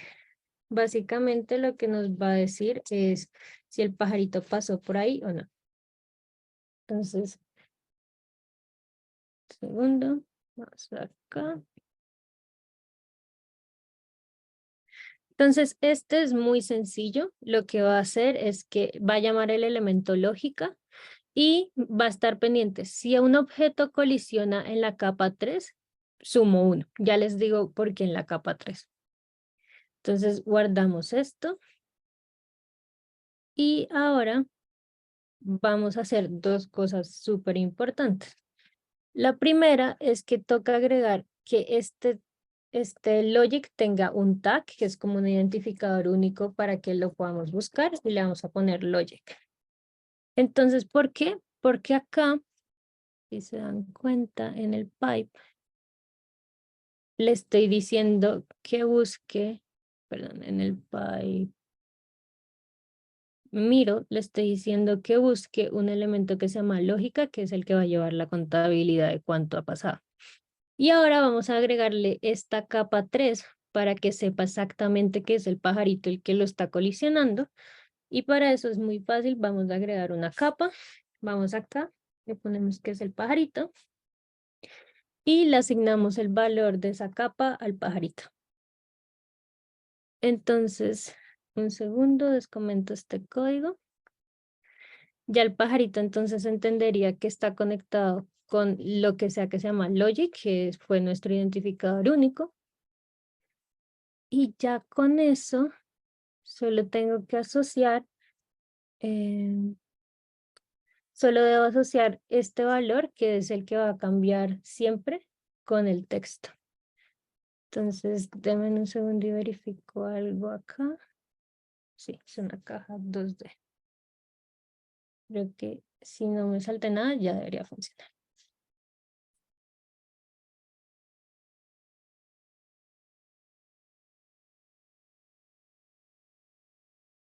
básicamente lo que nos va a decir es si el pajarito pasó por ahí o no. Entonces, segundo, vamos acá. Entonces, este es muy sencillo. Lo que va a hacer es que va a llamar el elemento lógica y va a estar pendiente. Si un objeto colisiona en la capa 3, sumo 1. Ya les digo por qué en la capa 3. Entonces, guardamos esto. Y ahora vamos a hacer dos cosas súper importantes. La primera es que toca agregar que este logic tenga un tag, que es como un identificador único para que lo podamos buscar, y le vamos a poner logic. Entonces, ¿por qué? Porque acá, si se dan cuenta en el pipe, le estoy diciendo que busque, perdón, en el pipe Miro, le estoy diciendo que busque un elemento que se llama lógica, que es el que va a llevar la contabilidad de cuánto ha pasado. Y ahora vamos a agregarle esta capa 3 para que sepa exactamente qué es el pajarito el que lo está colisionando. Y para eso es muy fácil, vamos a agregar una capa. Vamos acá, le ponemos que es el pajarito. Y le asignamos el valor de esa capa al pajarito. Entonces, un segundo, les comento este código. Ya el pajarito entonces entendería que está conectado con lo que sea que se llama logic, que fue nuestro identificador único. Y ya con eso, solo tengo que asociar, solo debo asociar este valor, que es el que va a cambiar siempre, con el texto. Entonces, denme un segundo y verifico algo acá. Sí, es una caja 2D. Creo que si no me salte nada, ya debería funcionar.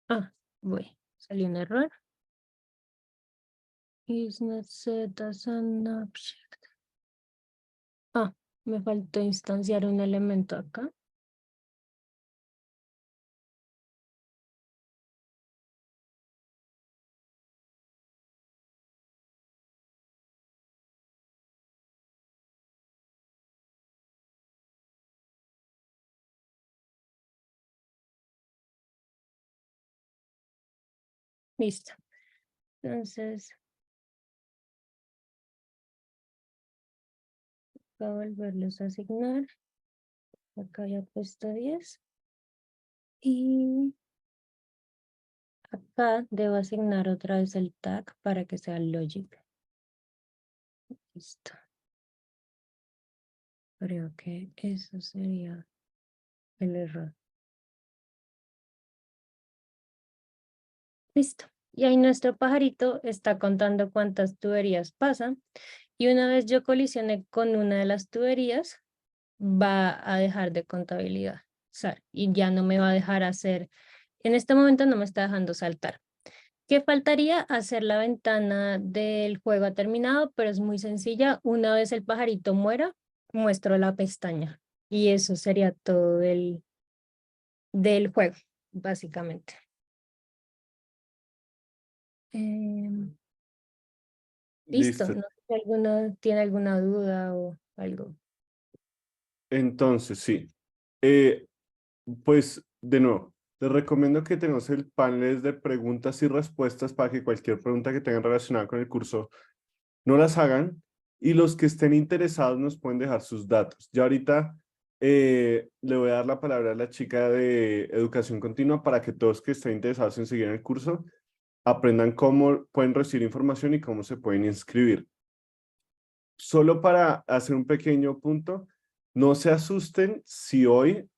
Ah, voy. Salió un error. Is not set as an object. Ah, me faltó instanciar un elemento acá. Listo. Entonces, voy a volverlos a asignar. Acá ya he puesto 10. Y acá debo asignar otra vez el tag para que sea logic. Listo. Creo que eso sería el error. Listo. Y ahí nuestro pajarito está contando cuántas tuberías pasan. Y una vez yo colisione con una de las tuberías, va a dejar de contabilizar. Y ya no me va a dejar hacer, en este momento no me está dejando saltar. ¿Qué faltaría? Hacer la ventana del juego ha terminado, pero es muy sencilla. Una vez el pajarito muera, muestro la pestaña. Y eso sería todo del juego, básicamente. Listo. Listo. No sé si tiene alguna duda o algo. Entonces, sí. Pues, de nuevo, les recomiendo que tenemos el panel de preguntas y respuestas para que cualquier pregunta que tengan relacionada con el curso no las hagan. Y los que estén interesados nos pueden dejar sus datos. Ya ahorita le voy a dar la palabra a la chica de educación continua para que todos que estén interesados en seguir el curso aprendan cómo pueden recibir información y cómo se pueden inscribir. Solo para hacer un pequeño punto, no se asusten si hoy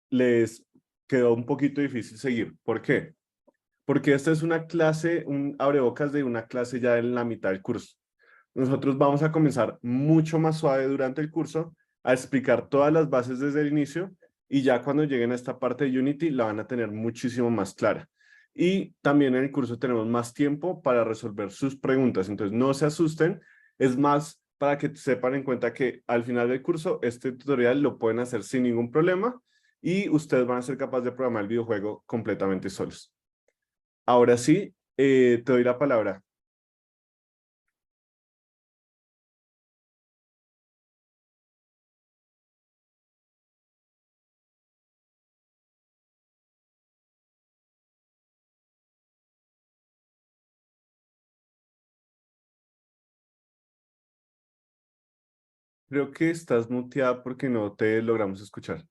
les quedó un poquito difícil seguir. ¿Por qué? Porque esta es una clase, un abrebocas de una clase ya en la mitad del curso. Nosotros vamos a comenzar mucho más suave durante el curso a explicar todas las bases desde el inicio y ya cuando lleguen a esta parte de Unity la van a tener muchísimo más clara. Y también en el curso tenemos más tiempo para resolver sus preguntas, entonces no se asusten, es más para que sepan en cuenta que al final del curso este tutorial lo pueden hacer sin ningún problema y ustedes van a ser capaces de programar el videojuego completamente solos. Ahora sí, te doy la palabra. Creo que estás muteada porque no te logramos escuchar.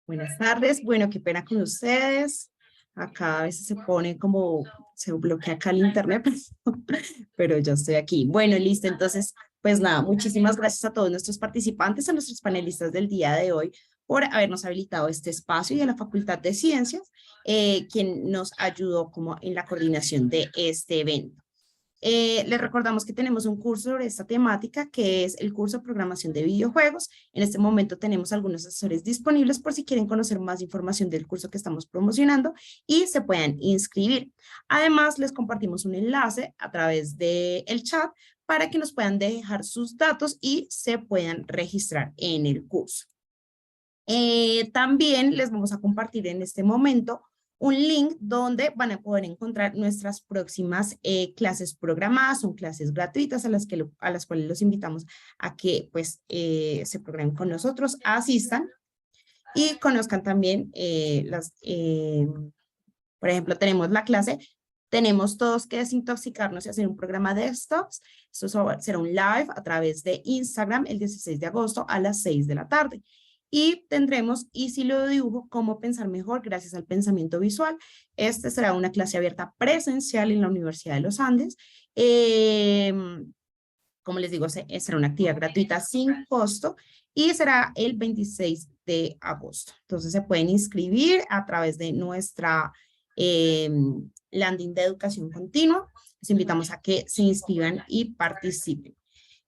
Buenas tardes. Bueno, qué pena con ustedes. Acá a veces se pone como, se bloquea acá el internet, pero yo estoy aquí. Bueno, listo. Entonces, pues nada, muchísimas gracias a todos nuestros participantes, a nuestros panelistas del día de hoy por habernos habilitado este espacio y a la Facultad de Ciencias, quien nos ayudó como en la coordinación de este evento. Les recordamos que tenemos un curso sobre esta temática, que es el curso de programación de videojuegos. En este momento tenemos algunos asesores disponibles por si quieren conocer más información del curso que estamos promocionando y se puedan inscribir. Además, les compartimos un enlace a través del chat para que nos puedan dejar sus datos y se puedan registrar en el curso. También les vamos a compartir en este momento un link donde van a poder encontrar nuestras próximas clases programadas. Son clases gratuitas a las cuales los invitamos a que pues, se programen con nosotros, asistan y conozcan también por ejemplo, tenemos la clase Tenemos todos que desintoxicarnos y hacer un programa de desktops. Esto será un live a través de Instagram el 16 de agosto a las 6 de la tarde. Y tendremos Y si lo dibujo, cómo pensar mejor gracias al pensamiento visual. Este será una clase abierta presencial en la Universidad de los Andes. Como les digo, será una actividad gratuita sin costo y será el 26 de agosto. Entonces se pueden inscribir a través de nuestra landing de educación continua. Les invitamos a que se inscriban y participen.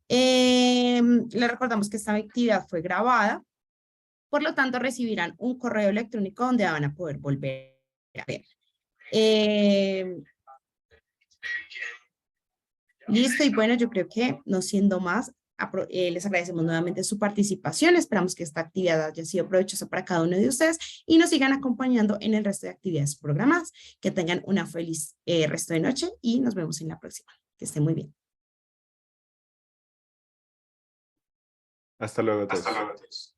Les recordamos que esta actividad fue grabada. Por lo tanto, recibirán un correo electrónico donde van a poder volver a ver. Listo, y bueno, yo creo que no siendo más, les agradecemos nuevamente su participación. Esperamos que esta actividad haya sido provechosa para cada uno de ustedes y nos sigan acompañando en el resto de actividades programadas. Que tengan una feliz resto de noche y nos vemos en la próxima. Que estén muy bien. Hasta luego a todos.